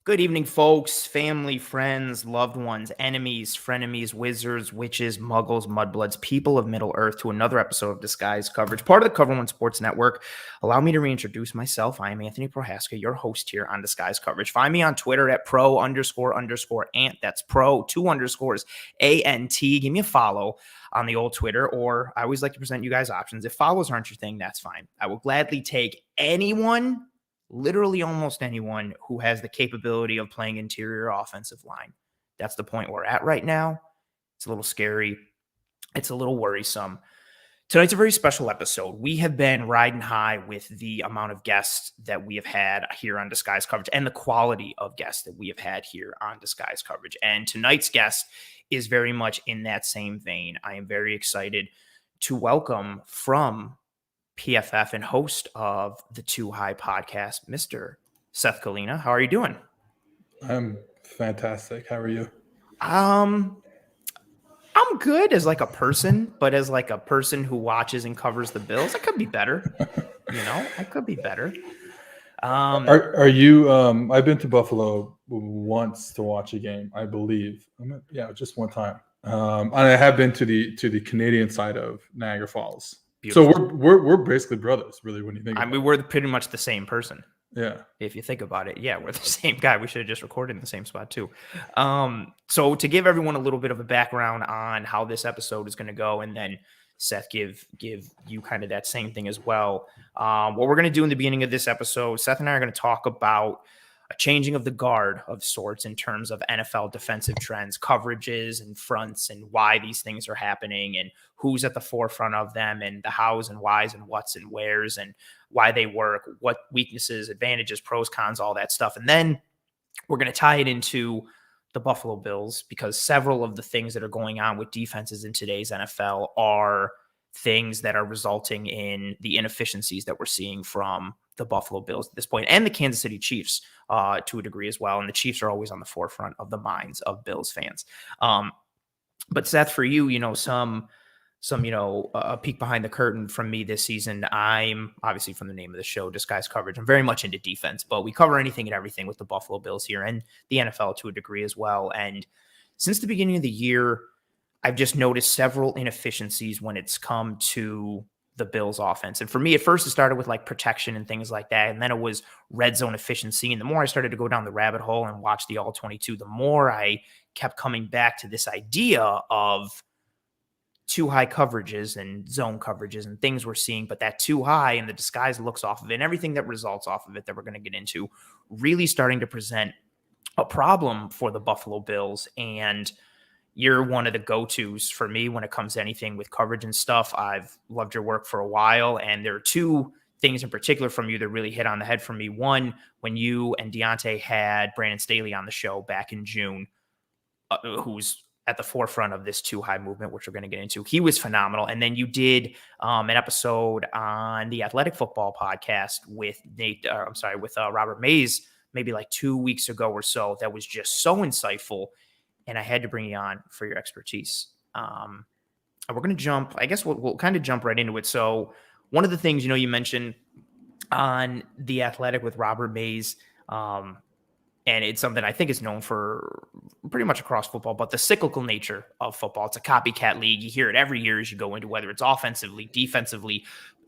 Good evening, folks, family, friends, loved ones, enemies, frenemies, wizards, witches, muggles, mudbloods, people of Middle Earth to another episode of Disguise Coverage, part of the Cover One Sports Network. Allow me to reintroduce myself. I am Anthony Prohaska, your host here on Disguise Coverage. Find me on Twitter at pro__ant. That's pro_ANT. Give me a follow on the old Twitter, or I always like to present you guys options. If follows aren't your thing, that's fine. I will gladly take anyone, literally almost anyone who has the capability of playing interior offensive line. That's the point we're at right now. It's a little scary. It's a little worrisome. Tonight's a very special episode. We have been riding high with the amount of guests that we have had here on Disguise Coverage and the quality of guests that we have had here on Disguise Coverage. And tonight's guest is very much in that same vein. I am very excited to welcome from PFF and host of the Too High podcast, Mr. Seth Galina. How are you doing? I'm fantastic. How are you? I'm good as like a person, but as like a person who watches and covers the Bills, I could be better. I could be better. Are you? I've been to Buffalo once to watch a game, I believe. Just one time. And I have been to the Canadian side of Niagara Falls. Beautiful. So we're basically brothers, really, when you think about it. We're pretty much the same person. Yeah. If you think about it, yeah, we're the same guy. We should have just recorded in the same spot too. So to give everyone a little bit of a background on how this episode is going to go, and then Seth give you kind of that same thing as well. What we're going to do in the beginning of this episode, Seth and I are going to talk about a changing of the guard of sorts in terms of NFL defensive trends, coverages and fronts, and why these things are happening and who's at the forefront of them, and the hows and whys and whats and wheres and why they work, what weaknesses, advantages, pros, cons, all that stuff. And then we're going to tie it into the Buffalo Bills, because several of the things that are going on with defenses in today's NFL are things that are resulting in the inefficiencies that we're seeing from the Buffalo Bills at this point, and the Kansas City Chiefs to a degree as well. And the Chiefs are always on the forefront of the minds of Bills fans. But Seth, for you, a peek behind the curtain from me this season. I'm obviously, from the name of the show, Disguise Coverage, I'm very much into defense, but we cover anything and everything with the Buffalo Bills here, and the NFL to a degree as well. And since the beginning of the year, I've just noticed several inefficiencies when it's come to the Bills offense. And for me, at first it started with like protection and things like that. And then it was red zone efficiency. And the more I started to go down the rabbit hole and watch the all 22, the more I kept coming back to this idea of too high coverages and zone coverages and things we're seeing, but that too high and the disguise looks off of it and everything that results off of it that we're going to get into really starting to present a problem for the Buffalo Bills. And you're one of the go-tos for me when it comes to anything with coverage and stuff. I've loved your work for a while, and there are two things in particular from you that really hit on the head for me. One, when you and Deontay had Brandon Staley on the show back in June, who's at the forefront of this too high movement, which we're going to get into. He was phenomenal. And then you did an episode on the Athletic Football podcast with Robert Mays, maybe like 2 weeks ago or so. That was just so insightful. And I had to bring you on for your expertise. We're going to jump, I guess we'll kind of jump right into it. So one of the things, you mentioned on the Athletic with Robert Mays, and it's something I think is known for pretty much across football, but the cyclical nature of football. It's a copycat league. You hear it every year as you go into, whether it's offensively, defensively,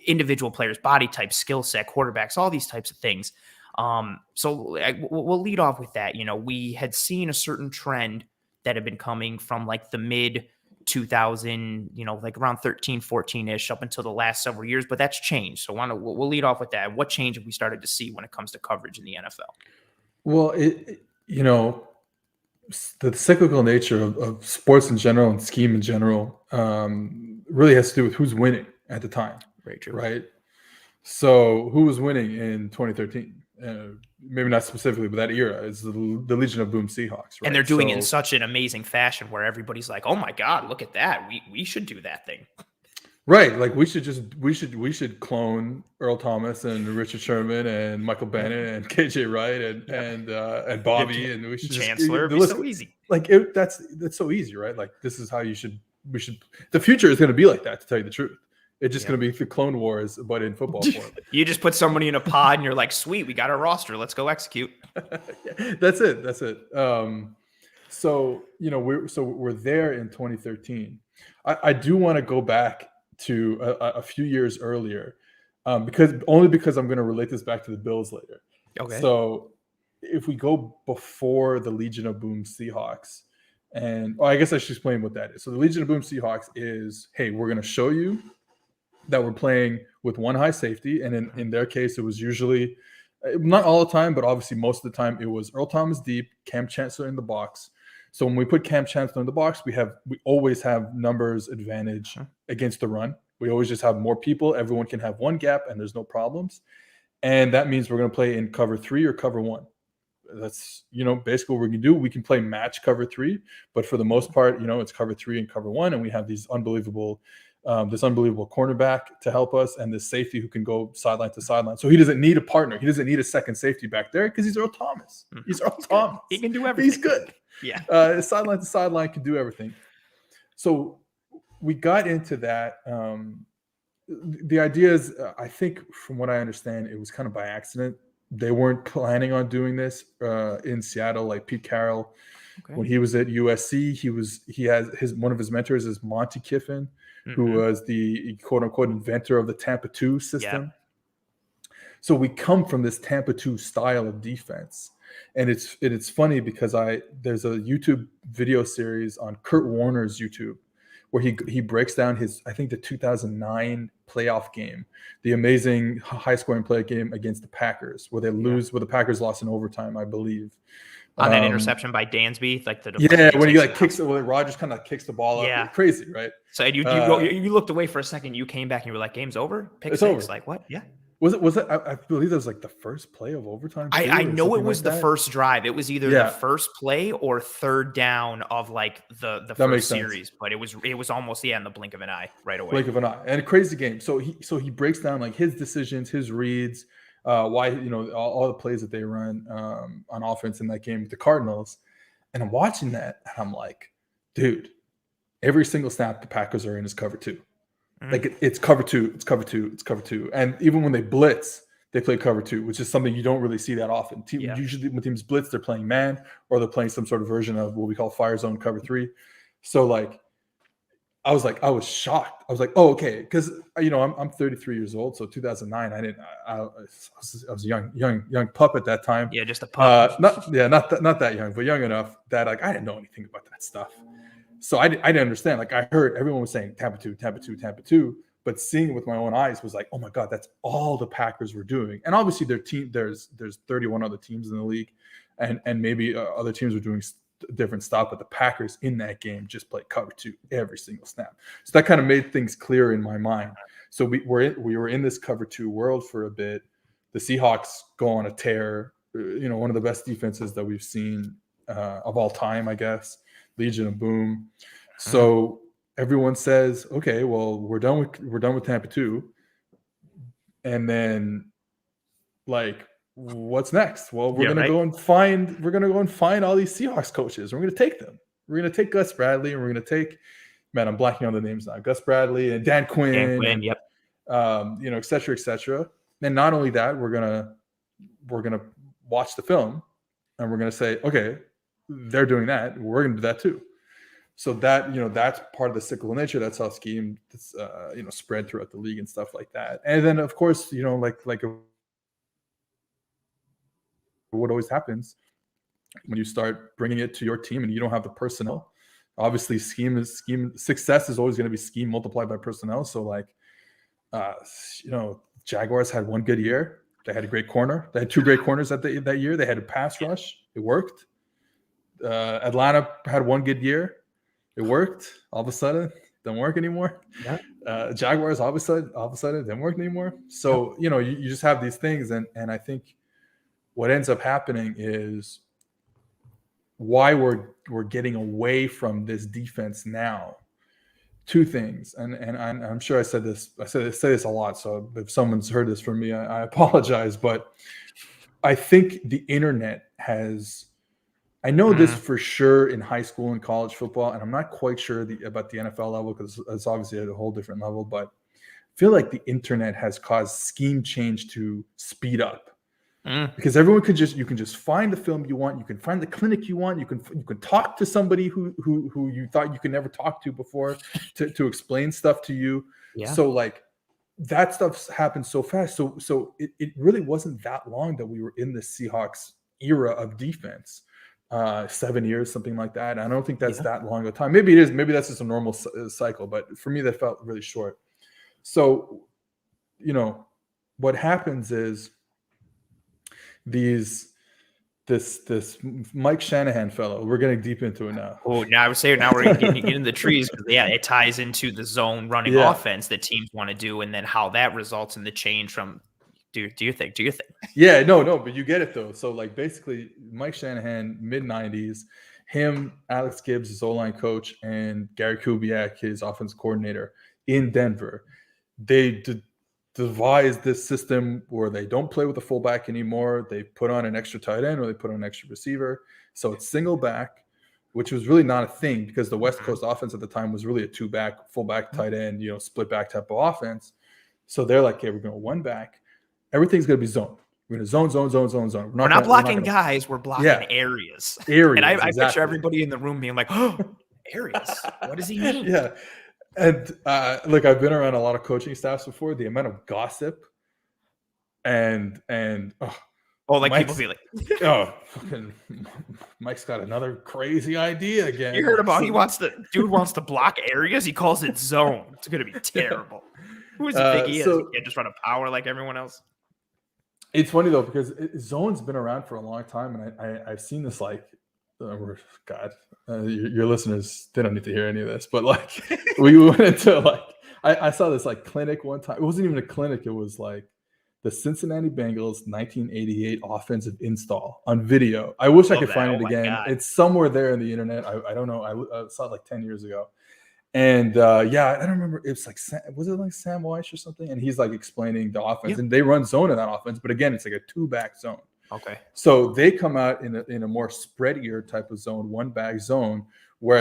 individual players, body type, skill set, quarterbacks, all these types of things. So we'll lead off with that. We had seen a certain trend that had been coming from like the mid 2000, like around 13, 14-ish up until the last several years, but that's changed. So we'll lead off with that. What change have we started to see when it comes to coverage in the NFL? Well, the cyclical nature of sports in general and scheme in general really has to do with who's winning at the time. Very true. Right? So who was winning in 2013? Maybe not specifically, but that era is the Legion of Boom Seahawks. Right? And they're doing it in such an amazing fashion where everybody's like, oh my God, look at that. We should do that thing. Right. Like we should clone Earl Thomas and Richard Sherman and Michael Bennett and KJ Wright and Bobby and we should Chancellor. It'd be so easy. Like that's so easy, right? Like this is how we should, the future is going to be like that, to tell you the truth. It's just going to be the Clone Wars, but in football form. You just put somebody in a pod and you're like, sweet, we got our roster. Let's go execute. That's it. So, we're there in 2013. I do want to go back to a few years earlier because I'm going to relate this back to the Bills later. Okay. So if we go before the Legion of Boom Seahawks, and I guess I should explain what that is. So the Legion of Boom Seahawks is, hey, we're going to show you that we're playing with one high safety. And in their case, it was usually, not all the time, but obviously most of the time, it was Earl Thomas deep, Cam Chancellor in the box. So when we put Cam Chancellor in the box, we always have numbers advantage against the run. We always just have more people. Everyone can have one gap and there's no problems. And that means we're going to play in cover 3 or cover 1. That's, basically what we're going to do. We can play match cover 3, but for the most part, it's cover 3 and cover 1. And we have these unbelievable cornerback to help us and this safety who can go sideline to sideline. So he doesn't need a partner. He doesn't need a second safety back there because he's Earl Thomas. He's Earl Thomas. He can do everything. He's good. Yeah. Sideline to sideline can do everything. So we got into that. The idea is, I think from what I understand, it was kind of by accident. They weren't planning on doing this in Seattle. Like Pete Carroll, when he was at USC, one of his mentors is Monty Kiffin, who was the quote unquote inventor of the Tampa 2 system. Yep. So we come from this Tampa 2 style of defense. And it's funny because there's a YouTube video series on Kurt Warner's YouTube where he breaks down the 2009 playoff game, the amazing high-scoring playoff game against the Packers, where where the Packers lost in overtime, I believe. On that interception by Dansby, like when he kicks it, Rodgers kind of kicks the ball up. Crazy, right? So you looked away for a second, you came back and you were like, "Game's over." It's over. Like what? Yeah. Was it? I believe that was like the first play of overtime. I know it was the first drive. It was either the first play or third down of like the first series, but it was almost in the blink of an eye right away. Blink of an eye, and a crazy game. So he breaks down like his decisions, his reads, why all the plays that they run on offense in that game with the Cardinals, and I'm watching that and I'm like, dude, every single snap the Packers are in is cover 2. Like it's cover 2, it's cover 2, it's cover 2. And even when they blitz, they play cover 2, which is something you don't really see that often. Usually when teams blitz, they're playing man or they're playing some sort of version of what we call fire zone cover 3. So like, I was shocked. I was like, oh, okay. Cause I'm 33 years old. So 2009, I was a young pup at that time. Yeah. Just a pup. Not that young, but young enough that like, I didn't know anything about that stuff. So I didn't understand. Like I heard everyone was saying Tampa 2, Tampa 2, Tampa 2, but seeing it with my own eyes was like, oh my God, that's all the Packers were doing. And obviously there's 31 other teams in the league, and maybe other teams were doing different stuff, but the Packers in that game just played cover 2 every single snap. So that kind of made things clear in my mind. So we were in this cover 2 world for a bit. The Seahawks go on a tear. One of the best defenses that we've seen of all time, I guess. Legion of Boom. So everyone says, okay, well, we're done with Tampa 2. And then like, what's next? Well, we're going to go and find all these Seahawks coaches. We're going to take them. We're going to take Gus Bradley and we're going to take, man, I'm blanking on the names now. Gus Bradley and Dan Quinn, yep. Et cetera, et cetera. And not only that, we're going to watch the film and we're going to say, okay, they're doing that. We're going to do that too. So that, that's part of the cyclical nature. That's how scheme, spread throughout the league and stuff like that. And then of course, like what always happens when you start bringing it to your team and you don't have the personnel. Obviously scheme. Success is always going to be scheme multiplied by personnel. So like, Jaguars had one good year. They had a great corner. They had 2 great corners that year. They had a pass rush. It worked. Atlanta had one good year. It worked. All of a sudden, it didn't work anymore. Yeah. Jaguars, all of a sudden, it didn't work anymore. So, you just have these things. And I think what ends up happening is why we're getting away from this defense now. 2 things. And I'm sure I say this a lot. So if someone's heard this from me, I apologize. But I think the internet has, I know this for sure in high school and college football, and I'm not quite sure about the NFL level because it's obviously at a whole different level. But feel like the internet has caused scheme change to speed up. Because everyone you can just find the film you want, you can find the clinic you want, you can talk to somebody who you thought you could never talk to before to explain stuff to you. Yeah. So like that stuff's happened so fast. So it really wasn't that long that we were in the Seahawks era of defense. 7 years, something like that. I don't think that's that long of a time. Maybe it is. Maybe that's just a normal cycle. But for me, that felt really short. So, what happens is this Mike Shanahan fellow, we're getting deep into it now. Oh, now I would say now we're getting into the trees, because it ties into the zone running offense that teams want to do, and then how that results in the change from do you think? Yeah, no, but you get it though. So like basically Mike Shanahan, mid-90s, him, Alex Gibbs, his O-line coach, and Gary Kubiak, his offense coordinator in Denver, they devised this system where they don't play with a fullback anymore. They put on an extra tight end or they put on an extra receiver. So it's single back, which was really not a thing because the West Coast offense at the time was really a two-back, fullback, tight end, split back type of offense. So they're like, okay, we're going one back. Everything's going to be zone. We're going to zone. We're not blocking guys. We're blocking areas. And I picture everybody in the room being like, oh, areas. What does he mean? Yeah. And look, I've been around a lot of coaching staffs before. The amount of gossip and people be like, fucking Mike's got another crazy idea again. You heard about dude wants to block areas. He calls it zone. It's going to be terrible. Who is he think he is? He can't just run a power like everyone else. It's funny though, because zone's been around for a long time, and I've seen this your listeners, they don't need to hear any of this, but like we went into I saw this clinic one time. It wasn't even a clinic. It was like the Cincinnati Bengals 1988 offensive install on video. I wish I could find it again. God. It's somewhere there in the internet. I don't know. I saw it 10 years ago. And I don't remember. It's was it Sam Weiss or something? And he's explaining the offense, and they run zone in that offense. But again, it's a 2-back zone. Okay. So they come out in a more spreadier type of zone, 1-back zone, where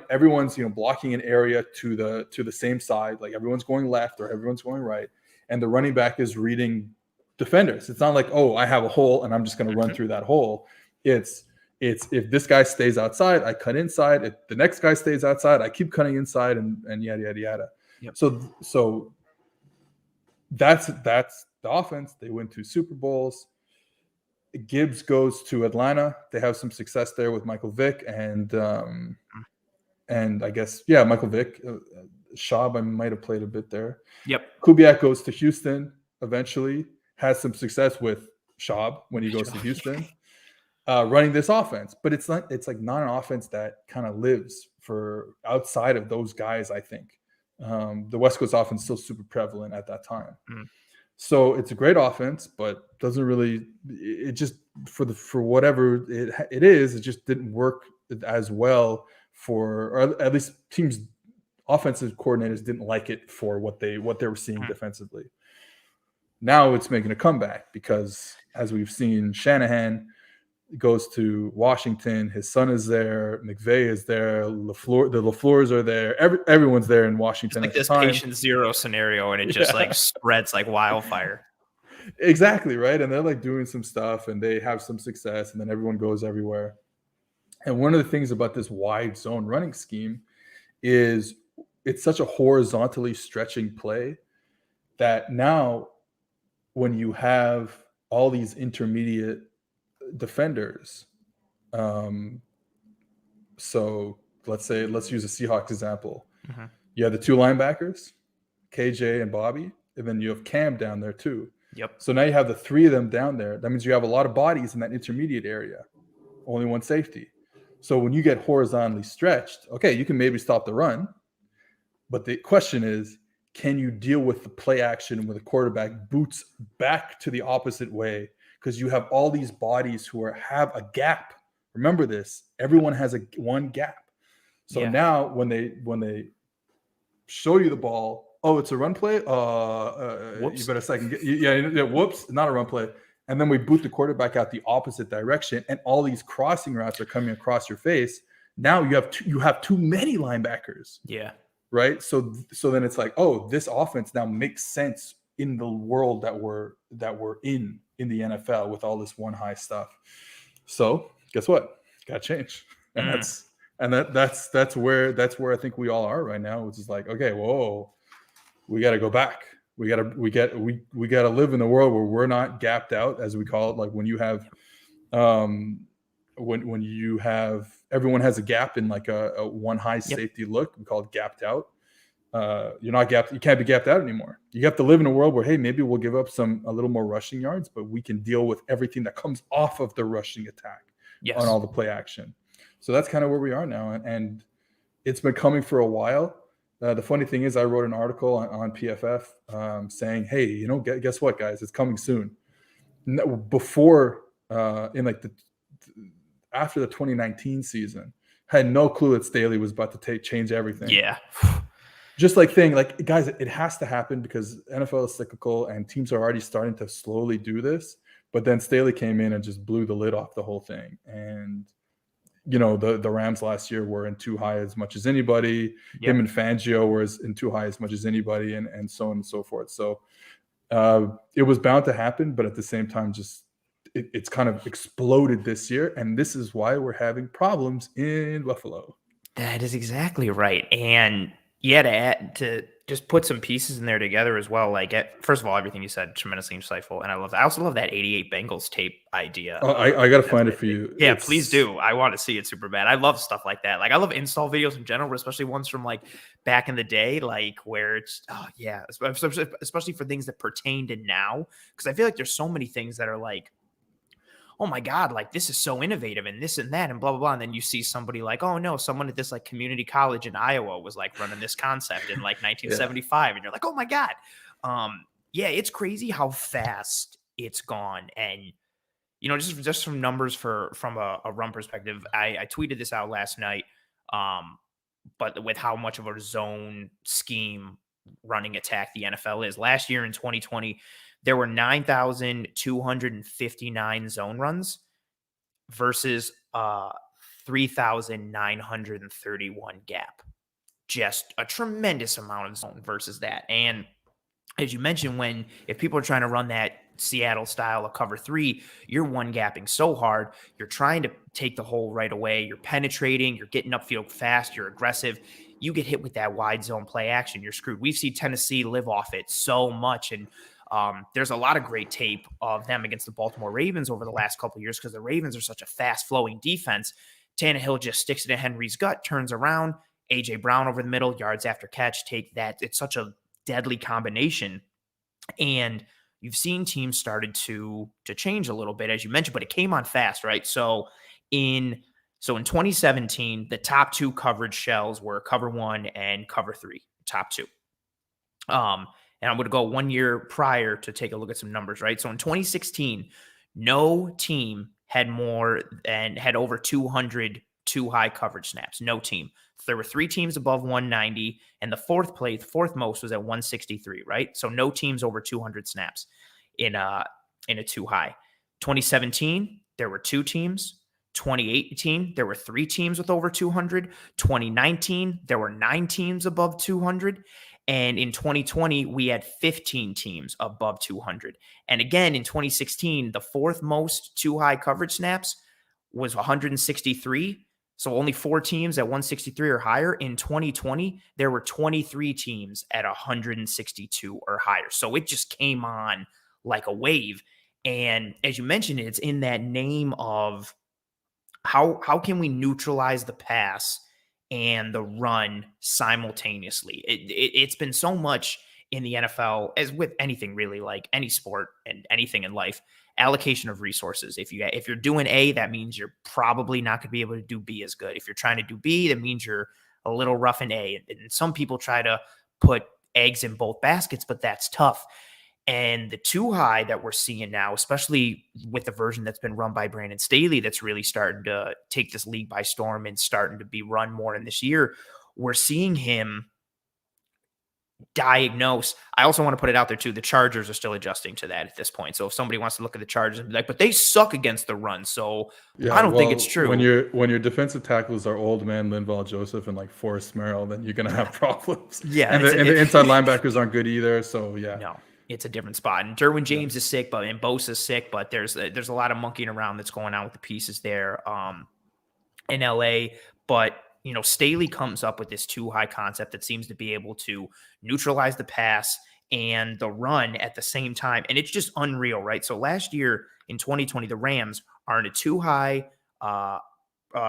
everyone's blocking an area to the same side, like everyone's going left or everyone's going right, and the running back is reading defenders. It's not like, oh, I have a hole and I'm just going to run through that hole. It's if this guy stays outside, I cut inside. If the next guy stays outside, I keep cutting inside, and yada yada yada. Yep. So that's the offense. They win 2 Super Bowls. Gibbs goes to Atlanta. They have some success there with Michael Vick and I guess Michael Vick. Schaub, I might have played a bit there. Yep. Kubiak goes to Houston eventually. Has some success with Schaub when he goes to Houston. Running this offense, but it's not an offense that kind of lives for outside of those guys. I think the West Coast offense is still super prevalent at that time. So it's a great offense, but doesn't really. It just for whatever it is, it just didn't work as well or at least teams' offensive coordinators didn't like it for what they were seeing defensively. Now it's making a comeback because, as we've seen, Shanahan goes to Washington. His son is there. McVay is there. The LaFleurs are there. Everyone's there in Washington. It's this patient zero scenario, and it just spreads like wildfire. Exactly, right? And they're doing some stuff, and they have some success, and then everyone goes everywhere. And one of the things about this wide zone running scheme is it's such a horizontally stretching play that now when you have all these intermediate defenders. So let's use a Seahawks example. You have the 2 linebackers, KJ and Bobby, and then you have Cam down there too. Yep. So now you have the 3 of them down there. That means you have a lot of bodies in that intermediate area. Only 1 safety. So when you get horizontally stretched, okay, you can maybe stop the run. But the question is, can you deal with the play action where the quarterback boots back to the opposite way? Because you have all these bodies who have a gap. Remember this. Everyone has one gap. So now when they show you the ball, oh, it's a run play. You better second. Whoops, not a run play. And then we boot the quarterback out the opposite direction, and all these crossing routes are coming across your face. Now you have too many linebackers. Yeah. right? So then it's like, oh, this offense now makes sense in the world that we're in the NFL with all this one high stuff. So guess what? Got to change, and that's where I think we all are right now, which is like, okay, whoa, we got to go back. We got to live in a world where we're not gapped out, as we call it. Like when you have, when you have, everyone has a gap in like a one high safety look. We call it gapped out. You're not gapped. You can't be gapped out anymore. You have to live in a world where, hey, maybe we'll give up a little more rushing yards, but we can deal with everything that comes off of the rushing attack on all the play action. So that's kind of where we are now. And it's been coming for a while. The funny thing is I wrote an article on PFF saying, hey, you know, guess what, guys? It's coming soon. Before, after the 2019 season, I had no clue that Staley was about to change everything. Yeah. Just like saying, like, guys, it has to happen because NFL is cyclical and teams are already starting to slowly do this. But then Staley came in and just blew the lid off the whole thing. And, you know, the Rams last year were in too high as much as anybody. Yep. Him and Fangio were in too high as much as anybody, and so on and so forth. So it was bound to happen, but at the same time, just it's kind of exploded this year. And this is why we're having problems in Buffalo. That is exactly right. And to just put some pieces in there together as well. Like, first of all, everything you said, tremendously insightful. And I also love that 88 Bengals tape idea. Oh, I got to find it for you. Yeah, please do. I want to see it super bad. I love stuff like that. Like, I love install videos in general, especially ones from like back in the day, like where it's, especially for things that pertain to now. Because I feel like there's so many things that are like, oh my God, like this is so innovative and this and that and blah, blah, blah. And then you see somebody like, oh no, someone at this like community college in Iowa was like running this concept in like 1975. And you're like, oh my God. It's crazy how fast it's gone. And, you know, just from numbers from a run perspective, I tweeted this out last night. But with how much of a zone scheme running attack the NFL is. Last year in 2020, there were 9,259 zone runs versus 3,931 gap. Just a tremendous amount of zone versus that. And as you mentioned, if people are trying to run that Seattle style of cover 3, you're one gapping so hard. You're trying to take the hole right away. You're penetrating. You're getting upfield fast. You're aggressive. You get hit with that wide zone play action, you're screwed. We've seen Tennessee live off it so much. And there's a lot of great tape of them against the Baltimore Ravens over the last couple of years because the Ravens are such a fast-flowing defense. Tannehill just sticks it in Henry's gut, turns around. A.J. Brown over the middle, yards after catch, take that. It's such a deadly combination. And you've seen teams started to change a little bit, as you mentioned, but it came on fast, right? So in 2017, the top 2 coverage shells were cover 1 and cover 3, top 2. And I'm going to go 1 year prior to take a look at some numbers, right? So in 2016, no team had over 200 too high coverage snaps. No team. There were 3 teams above 190, and the fourth most was at 163, right? So no teams over 200 snaps in a too high. 2017, there were 2 teams. 2018, there were 3 teams with over 200. 2019, there were 9 teams above 200. And in 2020, we had 15 teams above 200. And again, in 2016, the 4th most too high coverage snaps was 163. So only 4 teams at 163 or higher. In 2020, there were 23 teams at 162 or higher. So it just came on like a wave. And as you mentioned, it's in that name of how can we neutralize the pass and the run simultaneously. It's been so much in the NFL, as with anything really, like any sport and anything in life, allocation of resources. If you're doing A, that means you're probably not going to be able to do B as good. If you're trying to do B, that means you're a little rough in A. And some people try to put eggs in both baskets, but that's tough. And the too high that we're seeing now, especially with the version that's been run by Brandon Staley, that's really starting to take this league by storm and starting to be run more in this year, we're seeing him diagnose. I also want to put it out there too. The Chargers are still adjusting to that at this point. So if somebody wants to look at the Chargers and be like, but they suck against the run. So I don't think it's true. When your defensive tackles are old man Linval Joseph and like Forrest Merrill, then you're going to have problems. Yeah. And the inside linebackers aren't good either. So yeah. No, it's a different spot. And Derwin James is sick, and Bosa's sick, but there's a lot of monkeying around that's going on with the pieces there in LA. But Staley comes up with this too high concept that seems to be able to neutralize the pass and the run at the same time. And it's just unreal, right? So last year in 2020, the Rams are in a too high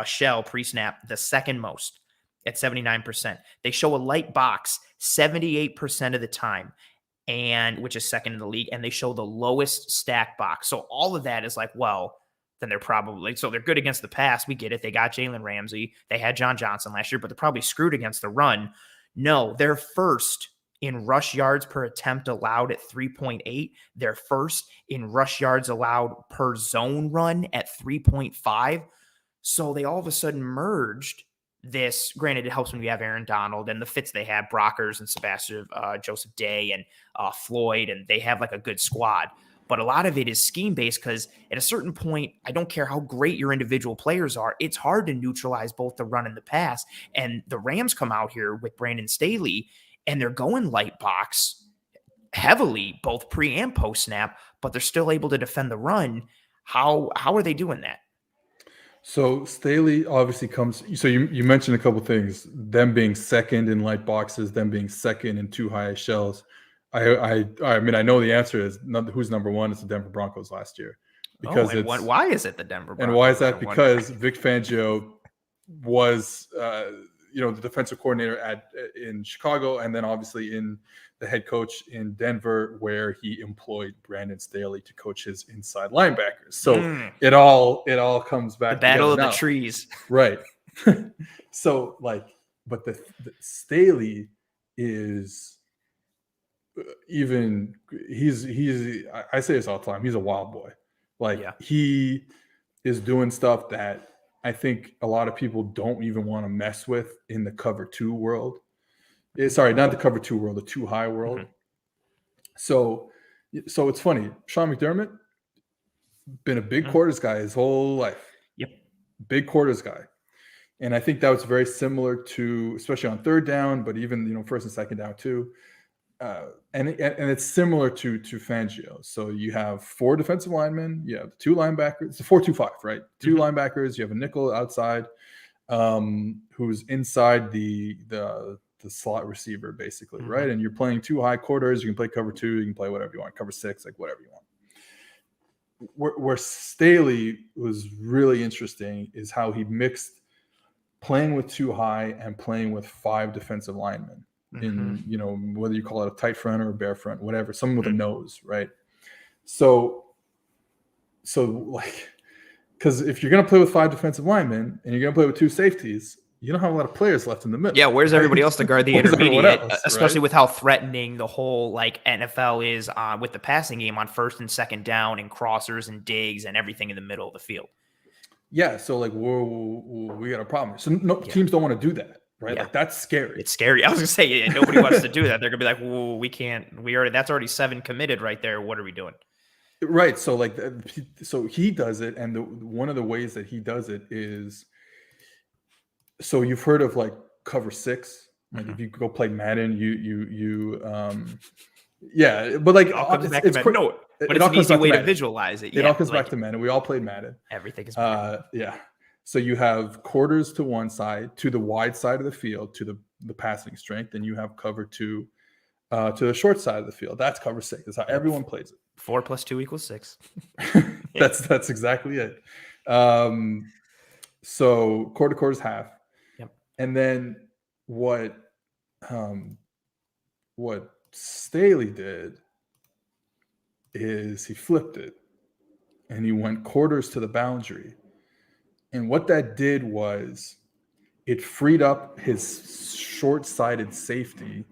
shell pre-snap, the second most at 79%. They show a light box 78% of the time, and which is second in the league. And they show the lowest stack box. So all of that is like, well, then they're good against the pass. We get it. They got Jalen Ramsey. They had John Johnson last year, but they're probably screwed against the run. No, they're first in rush yards per attempt allowed at 3.8. They're first in rush yards allowed per zone run at 3.5. So they all of a sudden merged this. Granted, it helps when we have Aaron Donald and the fits they have, Brockers and Sebastian Joseph Day and Floyd, and they have like a good squad. But a lot of it is scheme-based because at a certain point, I don't care how great your individual players are, it's hard to neutralize both the run and the pass. And the Rams come out here with Brandon Staley, and they're going light box heavily, both pre and post snap, but they're still able to defend the run. How are they doing that? So Staley obviously comes. So you mentioned a couple things, them being second in light boxes, them being second in too high shells. I mean, I know the answer is who's number one. It's the Denver Broncos last year. Because why is it the Denver Broncos? And why is that? Because Vic Fangio was the defensive coordinator in Chicago, and then obviously in the head coach in Denver, where he employed Brandon Staley to coach his inside linebackers. So it all comes back. The battle of the trees, right? So but the Staley is. Even he's I say this all the time. He's a wild boy. He is doing stuff that I think a lot of people don't even want to mess with in the cover 2 world. Sorry, not the cover 2 world, the too high world. Mm-hmm. So it's funny. Sean McDermott been a big quarters guy his whole life. Yep, big quarters guy. And I think that was very similar to, especially on third down, but even first and second down too. And it's similar to Fangio. So you have 4 defensive linemen, you have 2 linebackers. It's a 4-2-5, right? 2 linebackers. You have a nickel outside, who's inside the slot receiver, basically, right? And you're playing 2 high quarters. You can play cover 2. You can play whatever you want. Cover 6, like whatever you want. Where Staley was really interesting is how he mixed playing with 2 high and playing with 5 defensive linemen. In whether you call it a tight front or a bare front, whatever, someone with a nose, right? So because if you're gonna play with 5 defensive linemen and you're gonna play with 2 safeties, you don't have a lot of players left in the middle. Yeah, where's everybody else to guard the intermediate? Especially with how threatening the whole NFL is with the passing game on first and second down and crossers and digs and everything in the middle of the field. Yeah, so we got a problem. So teams don't want to do that. Right, yeah. That's scary. It's scary. I was gonna say nobody wants to do that. They're gonna be like, "Whoa, we can't. That's already 7 committed right there. What are we doing?" Right. So so he does it, and one of the ways that he does it is, so you've heard of cover 6. Like if you go play Madden, but it all comes back to Madden. But it's an easy way to visualize it. It all comes back to Madden. We all played Madden. Everything is yeah. So you have quarters to one side, to the wide side of the field, to the passing strength, and you have cover 2 to the short side of the field. That's cover 6. That's how everyone plays it. 4 + 2 = 6. That's exactly it. So quarter is half. Yep. And then what Staley did is he flipped it, and he went quarters to the boundary. And what that did was it freed up his short-sided safety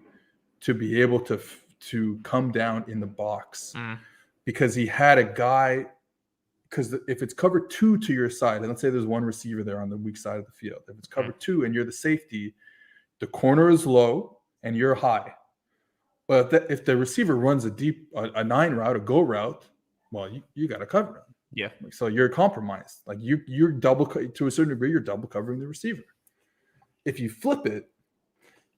to be able to come down in the box because he had a guy. Because if it's cover 2 to your side, and let's say there's one receiver there on the weak side of the field, if it's cover 2 and you're the safety, the corner is low and you're high. But if the receiver runs a 9 route, a go route, well, you got to cover him. Yeah. So you're compromised. Like you're double, to a certain degree, you're double covering the receiver. If you flip it,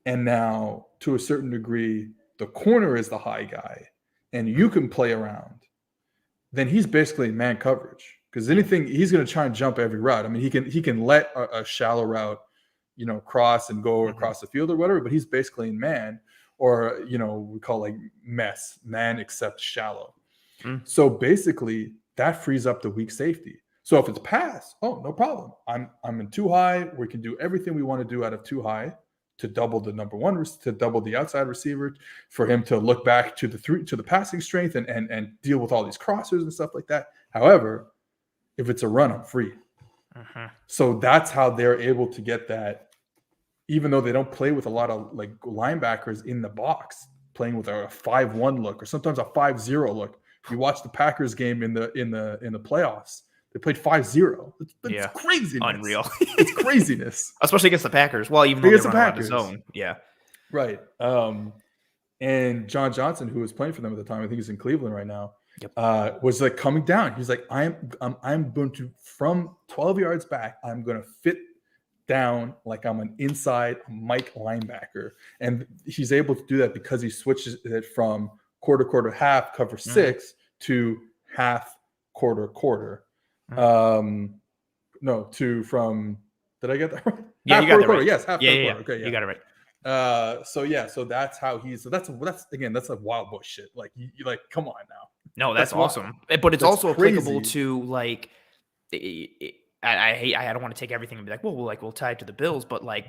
and now to a certain degree, the corner is the high guy, and you can play around, then he's basically in man coverage. Because anything, he's going to try and jump every route. I mean, he can let a shallow route, cross and go across the field or whatever, but he's basically in man, or we call like man except shallow. So basically, that frees up the weak safety. So if it's pass, no problem. I'm in too high. We can do everything we want to do out of too high to double the number one, to double the outside receiver, for him to look back to the passing strength and deal with all these crossers and stuff like that. However, if it's a run, I'm free. So that's how they're able to get that, even though they don't play with a lot of like linebackers in the box, playing with a 5-1 look or sometimes a 5-0 look. If you watch the Packers game in the playoffs, they played 5-0. It's craziness. Unreal. It's craziness. Especially against the Packers. Well, even though they run around the zone. Yeah. Right. And John Johnson, who was playing for them at the time, I think he's in Cleveland right now, was like coming down. He's like, I'm going to, from 12 yards back, I'm going to fit down like I'm an inside Mike linebacker. And he's able to do that because he switches it from quarter, half, cover 6 to half, quarter. Did I get that right? Yeah, you got that right. Yes, half quarter. Okay, you got it right. So that's how that's like wild boy shit. Like you like, come on now. No, that's awesome. But it's also crazy. Applicable to like, I don't want to take everything and be like, we'll tie it to the Bills, but like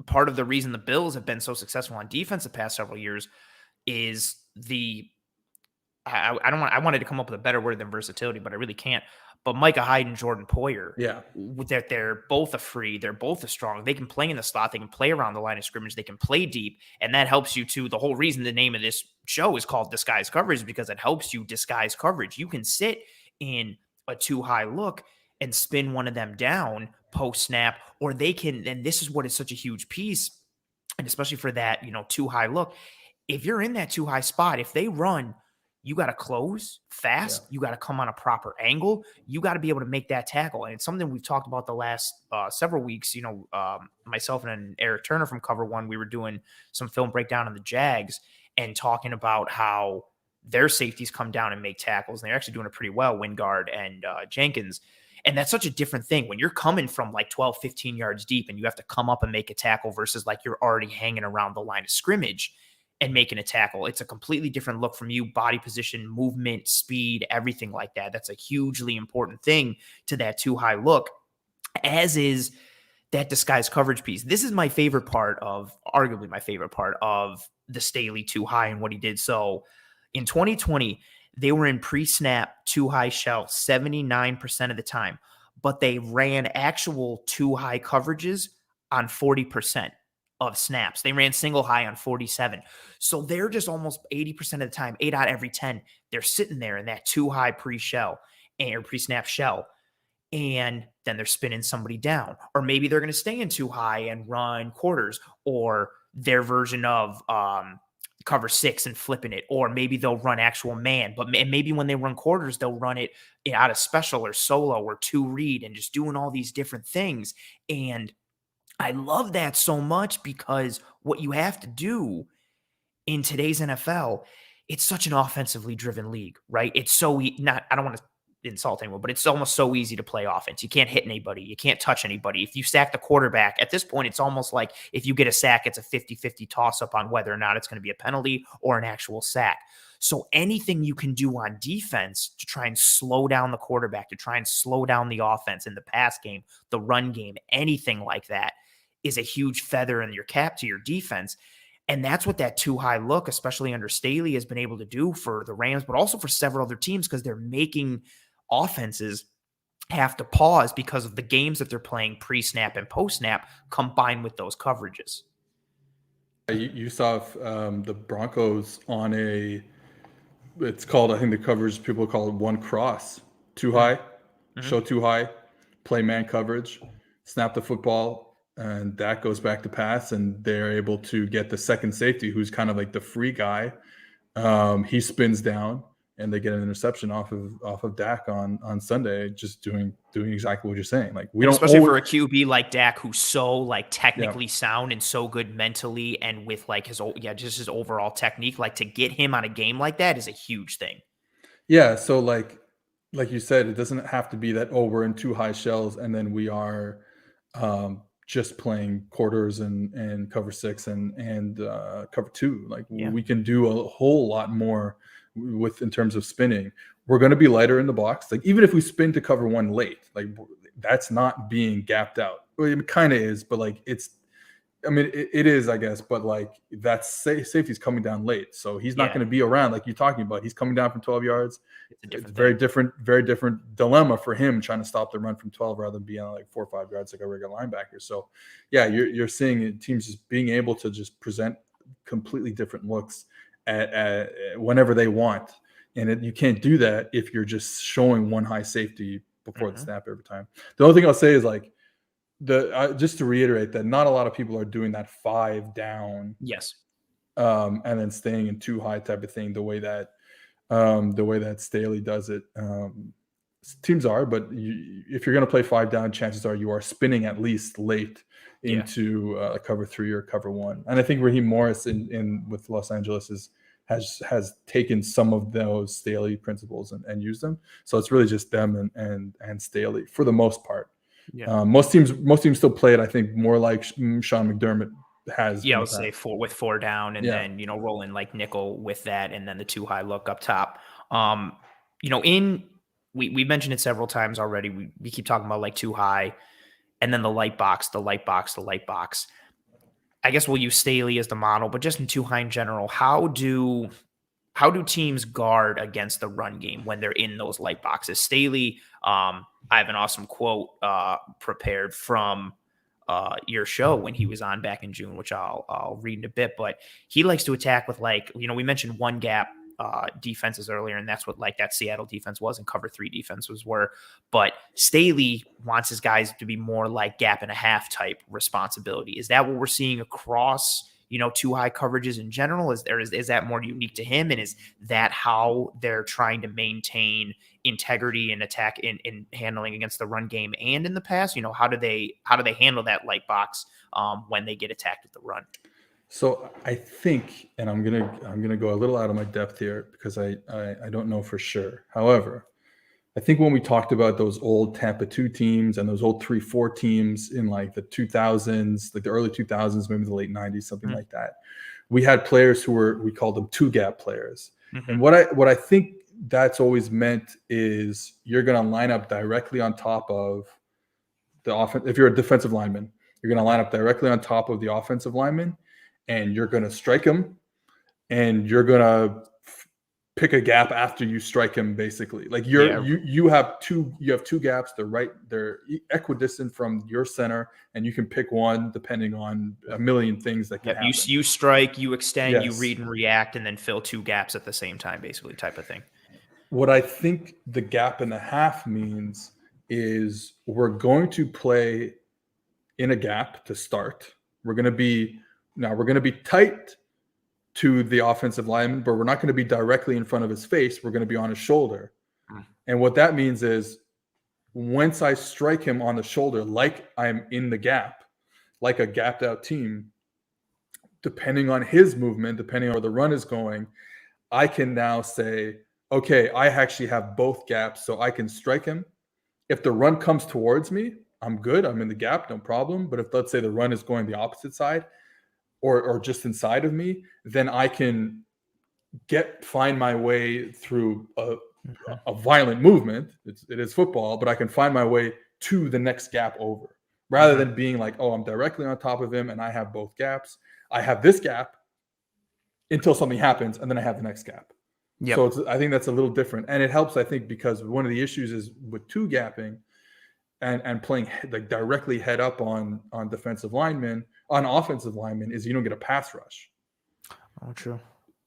part of the reason the Bills have been so successful on defense the past several years is I wanted to come up with a better word than versatility, but I really can't. But Micah Hyde and Jordan Poyer, they're both free. They're both strong. They can play in the slot. They can play around the line of scrimmage. They can play deep. And that helps you to, the whole reason the name of this show is called Disguise Coverage is because it helps you disguise coverage. You can sit in a too high look and spin one of them down post snap, or they can, and this is what is such a huge piece, and especially for that, too high look. If you're in that too high spot, if they run, you got to close fast. You got to come on a proper angle. You got to be able to make that tackle. And it's something we've talked about the last several weeks. Myself and Eric Turner from Cover One, we were doing some film breakdown on the Jags and talking about how their safeties come down and make tackles. And they're actually doing it pretty well, Wingard and Jenkins. And that's such a different thing when you're coming from like 12, 15 yards deep and you have to come up and make a tackle versus like you're already hanging around the line of scrimmage and making a tackle. It's a completely different look from you, body position, movement, speed, everything like that. That's a hugely important thing to that too high look, as is that disguise coverage piece. This is my favorite part of, arguably my favorite part of the Staley too high and what he did. So in 2020, they were in pre-snap too high shell 79% of the time, but they ran actual too high coverages on 40% of snaps. They ran single high on 47. So they're just almost 80% of the time, 8 out of every 10, they're sitting there in that too high pre-shell or pre-snap shell. And then they're spinning somebody down. Or maybe they're going to stay in too high and run quarters, or their version of cover 6 and flipping it. Or maybe they'll run actual man. But maybe when they run quarters, they'll run it out of special or solo or two read and just doing all these different things. And I love that so much because what you have to do in today's NFL, it's such an offensively driven league, right? It's so I don't want to insult anyone, but it's almost so easy to play offense. You can't hit anybody. You can't touch anybody. If you sack the quarterback, at this point, it's almost like if you get a sack, it's a 50-50 toss-up on whether or not it's going to be a penalty or an actual sack. So anything you can do on defense to try and slow down the quarterback, to try and slow down the offense in the pass game, the run game, anything like that is a huge feather in your cap to your defense. And that's what that too high look, especially under Staley, has been able to do for the Rams, but also for several other teams because they're making offenses have to pause because of the games that they're playing pre-snap and post-snap combined with those coverages. You saw the Broncos on it's called, I think the coverage people call it one cross, too high, show too high, play man coverage, snap the football, and Dak goes back to pass, and they're able to get the second safety, who's kind of like the free guy. He spins down, and they get an interception off of Dak on Sunday, just doing exactly what you're saying. Like we and don't especially always, for a QB like Dak, who's so like yeah. technically sound and so good mentally, and with like just his overall technique, like to get him on a game like that is a huge thing. Yeah, so like you said, it doesn't have to be that, oh, we're in two high shells and then we are just playing quarters and cover 6 and cover 2. Like we can do a whole lot more with in terms of spinning. We're going to be lighter in the box. Like even if we spin to cover 1 late, like that's not being gapped out. Well, it kind of is, but like it is, I guess, but like that's safety's coming down late, so he's not going to be around like you're talking about. He's coming down from 12 yards. It's very different dilemma for him trying to stop the run from 12 rather than being on like 4 or 5 yards like a regular linebacker. So yeah, you're seeing teams just being able to just present completely different looks at whenever they want, and you can't do that if you're just showing one high safety before the snap every time. The only thing I'll say is like, just to reiterate that not a lot of people are doing that 5 down, and then staying in 2 high type of thing the way that Staley does it. Teams are, but if you're going to play 5 down, chances are you are spinning at least late into cover 3 or cover 1. And I think Raheem Morris in with Los Angeles has taken some of those Staley principles and used them. So it's really just them and Staley for the most part. Most teams still play it, I think, more like Sean McDermott has. I would say 4 down, and then rolling like nickel with that, and then the 2 high look up top. We mentioned it several times already. We keep talking about like 2 high, and then the light box. I guess we'll use Staley as the model, but just in 2 high in general, how do teams guard against the run game when they're in those light boxes? Staley, I have an awesome quote prepared from your show when he was on back in June, which I'll read in a bit, but he likes to attack with we mentioned 1 gap defenses earlier, and that's what like that Seattle defense was and cover 3 defenses were. But Staley wants his guys to be more like gap and a half type responsibility. Is that what we're seeing across 2 high coverages in general? Is that more unique to him? And is that how they're trying to maintain integrity and attack in handling against the run game and in the pass? How do they handle that light box when they get attacked at the run? So I think, and I'm gonna go a little out of my depth here because I don't know for sure. However, I think when we talked about those old Tampa 2 teams and those old 3-4 teams in like the 2000s, like the early 2000s, maybe the late 90s, something like that, we had players we called them 2 gap players. And what I think that's always meant is you're going to line up directly on top of the offense. If you're a defensive lineman, you're going to line up directly on top of the offensive lineman, and you're going to strike him, and you're going to pick a gap after you strike him. Basically, like you have two gaps. They're equidistant from your center, and you can pick one depending on a million things that can happen. You strike, you extend, you read and react, and then fill 2 gaps at the same time, basically, type of thing. What I think the gap and a half means is we're going to play in a gap to start. We're going to be tight to the offensive lineman, but we're not going to be directly in front of his face. We're going to be on his shoulder. And what that means is once I strike him on the shoulder, like I'm in the gap, like a gapped out team, depending on his movement, depending on where the run is going, I can now say, okay, I actually have both gaps, so I can strike him. If the run comes towards me, I'm good. I'm in the gap, no problem. But if, let's say, the run is going the opposite side or just inside of me, then I can find my way through a violent movement. It is football, but I can find my way to the next gap over, rather than being like, oh, I'm directly on top of him and I have both gaps. I have this gap until something happens, and then I have the next gap. Yep. So I think that's a little different, and it helps, I think, because one of the issues is with 2 gapping and playing like directly head up on offensive linemen is you don't get a pass rush. Oh, true.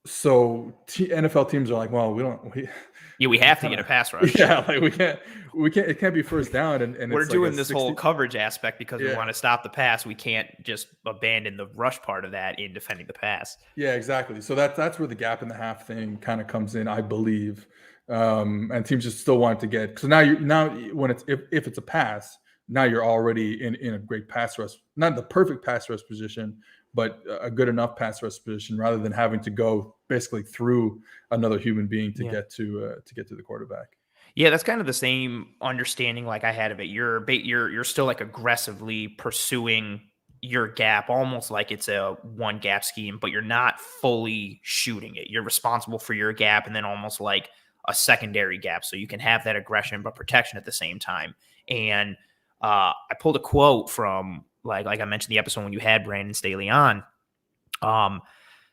So NFL teams are like, well, we have to get a pass rush. Yeah, like we can't. It can't be first down, and we're it's doing like this 60, whole coverage aspect because we want to stop the pass. We can't just abandon the rush part of that in defending the pass. Yeah, exactly. So that's where the gap in the half thing kind of comes in, I believe. And teams just still want to get, because now when it's if it's a pass, now you're already in a great pass rush, not the perfect pass rush position, but a good enough pass rush position, rather than having to go basically through another human being to get to the quarterback. Yeah, that's kind of the same understanding like I had of it. You're still like aggressively pursuing your gap, almost like it's a one gap scheme, but you're not fully shooting it. You're responsible for your gap, and then almost like a secondary gap, so you can have that aggression but protection at the same time. And I pulled a quote from like I mentioned the episode when you had Brandon Staley on.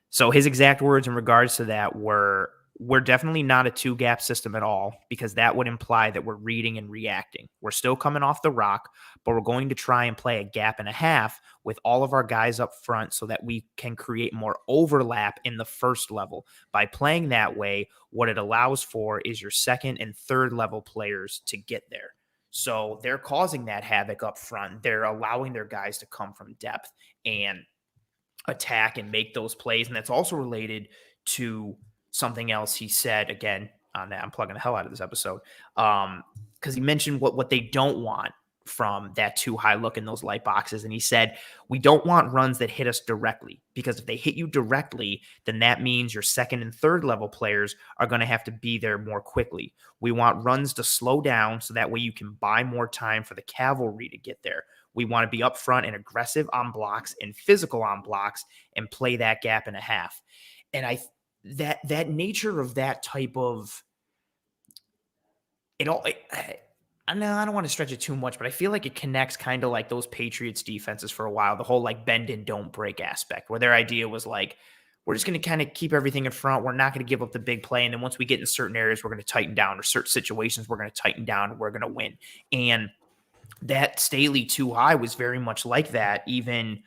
So his exact words in regards to that were, "We're definitely not a two-gap system at all, because that would imply that we're reading and reacting. We're still coming off the rock, but we're going to try and play a gap and a half with all of our guys up front so that we can create more overlap in the first level. By playing that way, what it allows for is your second and third level players to get there." So they're causing that havoc up front. They're allowing their guys to come from depth and attack and make those plays. And that's also related to something else he said. Again, on that, I'm plugging the hell out of this episode, because he mentioned what they don't want from that too high look in those light boxes. And he said, "We don't want runs that hit us directly, because if they hit you directly, then that means your second and third level players are going to have to be there more quickly. We want runs to slow down so that way you can buy more time for the cavalry to get there. We want to be up front and aggressive on blocks and physical on blocks and play that gap and a half." And that nature of that type of I don't want to stretch it too much, but I feel like it connects kind of like those Patriots defenses for a while, the whole like bend and don't break aspect, where their idea was like, we're just going to kind of keep everything in front. We're not going to give up the big play. And then once we get in certain areas, we're going to tighten down, or certain situations, we're going to tighten down, and we're going to win. And that Staley too high was very much like that. Even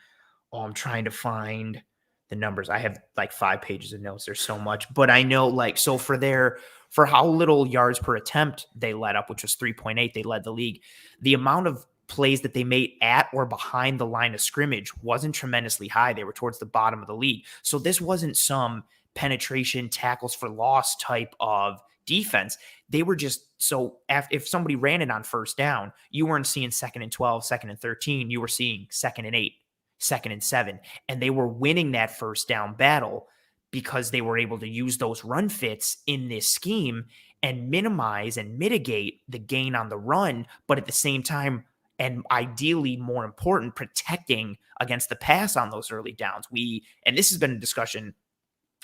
I'm trying to find the numbers. I have like 5 pages of notes. There's so much, but I know like, so for how little yards per attempt they let up, which was 3.8, they led the league. The amount of plays that they made at or behind the line of scrimmage wasn't tremendously high. They were towards the bottom of the league. So this wasn't some penetration, tackles for loss type of defense. They were just, so if somebody ran it on first down, you weren't seeing 2nd and 12, 2nd and 13. You were seeing 2nd and 8, 2nd and 7. And they were winning that first down battle because they were able to use those run fits in this scheme and minimize and mitigate the gain on the run, but at the same time, and ideally more important, protecting against the pass on those early downs. And this has been a discussion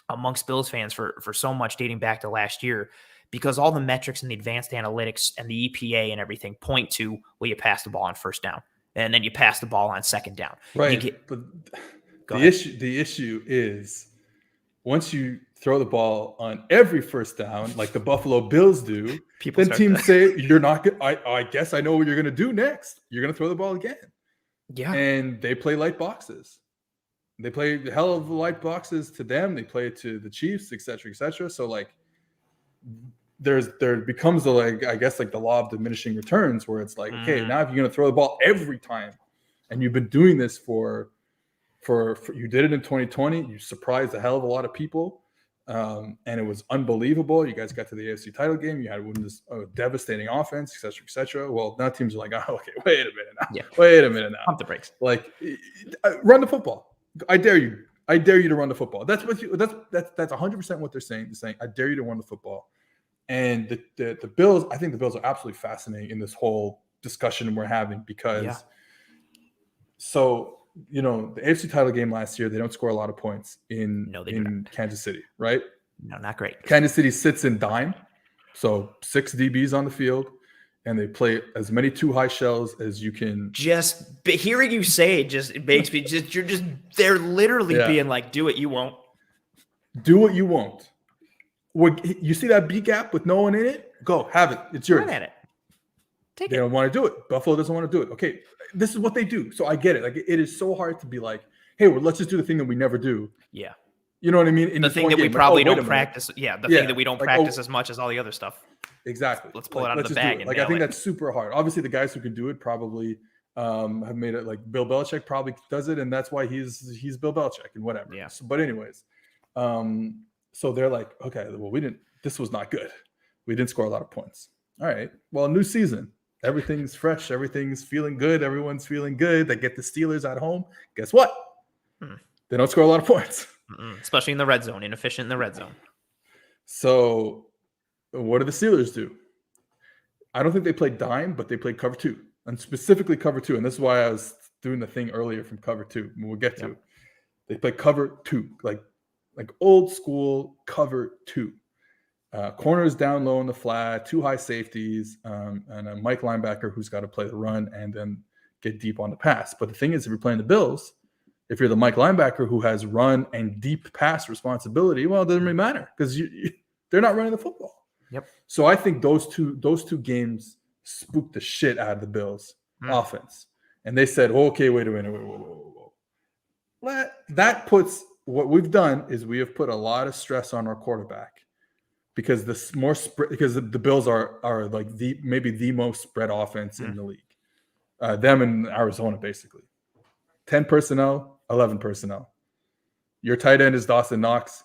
amongst Bills fans for so much, dating back to last year, because all the metrics and the advanced analytics and the EPA and everything point to, well, you pass the ball on first down, and then you pass the ball on second down. Right. But the issue is, once you throw the ball on every first down, like the Buffalo Bills do, then teams say, you're not good. I guess I know what you're going to do next. You're going to throw the ball again. Yeah. And they play light boxes. They play the hell of light boxes to them. They play it to the Chiefs, et cetera, et cetera. So like there becomes the, like, I guess like the law of diminishing returns, where it's like, okay, now if you're going to throw the ball every time, and you've been doing this for you did it in 2020, you surprised a hell of a lot of people, and it was unbelievable. You guys got to the AFC title game. You had this devastating offense, et cetera, et cetera. Well, now teams are like, oh, okay, wait a minute now. Yeah. Wait a minute now. Pump the brakes. Like, run the football. I dare you. I dare you to run the football. That's 100% what they're saying. They're saying, I dare you to run the football. And the Bills, I think the Bills are absolutely fascinating in this whole discussion we're having, because so, you know, the AFC title game last year, they don't score a lot of points in Kansas City, right? No, not great. Kansas City sits in dime, so 6 DBs on the field, and they play as many two high shells as you can. Just hearing you say it makes me they're literally being like, do it, you won't. Do what you won't. You see that B gap with no one in it? Go, have it. It's yours. Run at it. They don't want to do it. Buffalo doesn't want to do it. Okay, this is what they do. So I get it. Like, it is so hard to be like, hey, well, let's just do the thing that we never do. Yeah. You know what I mean? In the thing that we probably don't practice. Yeah, the thing that we don't practice as much as all the other stuff. Exactly. Let's pull it out of the bag. I think that's super hard. Obviously, the guys who can do it probably have made it. Like Bill Belichick probably does it, and that's why he's Bill Belichick and whatever. Yeah. So, but anyways, so they're like, okay, well, this was not good. We didn't score a lot of points. All right. Well, new season. Everything's fresh. Everything's feeling good. Everyone's feeling good. They get the Steelers at home. Guess what? They don't score a lot of points. Especially in the red zone. Inefficient in the red zone. So what do the Steelers do? I don't think they played dime, but they played cover 2. And specifically cover 2. And this is why I was doing the thing earlier from cover 2. We'll get to. They play cover 2. Like old school cover 2. Corners down low in the flat, 2 high safeties, and a Mike linebacker who's got to play the run and then get deep on the pass. But the thing is, if you're playing the Bills, if you're the Mike linebacker who has run and deep pass responsibility, well, it doesn't really matter because they're not running the football. Yep. So I think those two games spooked the shit out of the Bills offense, and they said, "Okay, wait a minute, whoa. That puts what we've done is we have put a lot of stress on our quarterback." Because because the Bills are like maybe the most spread offense in the league, them and Arizona basically, 10 personnel, 11 personnel. Your tight end is Dawson Knox.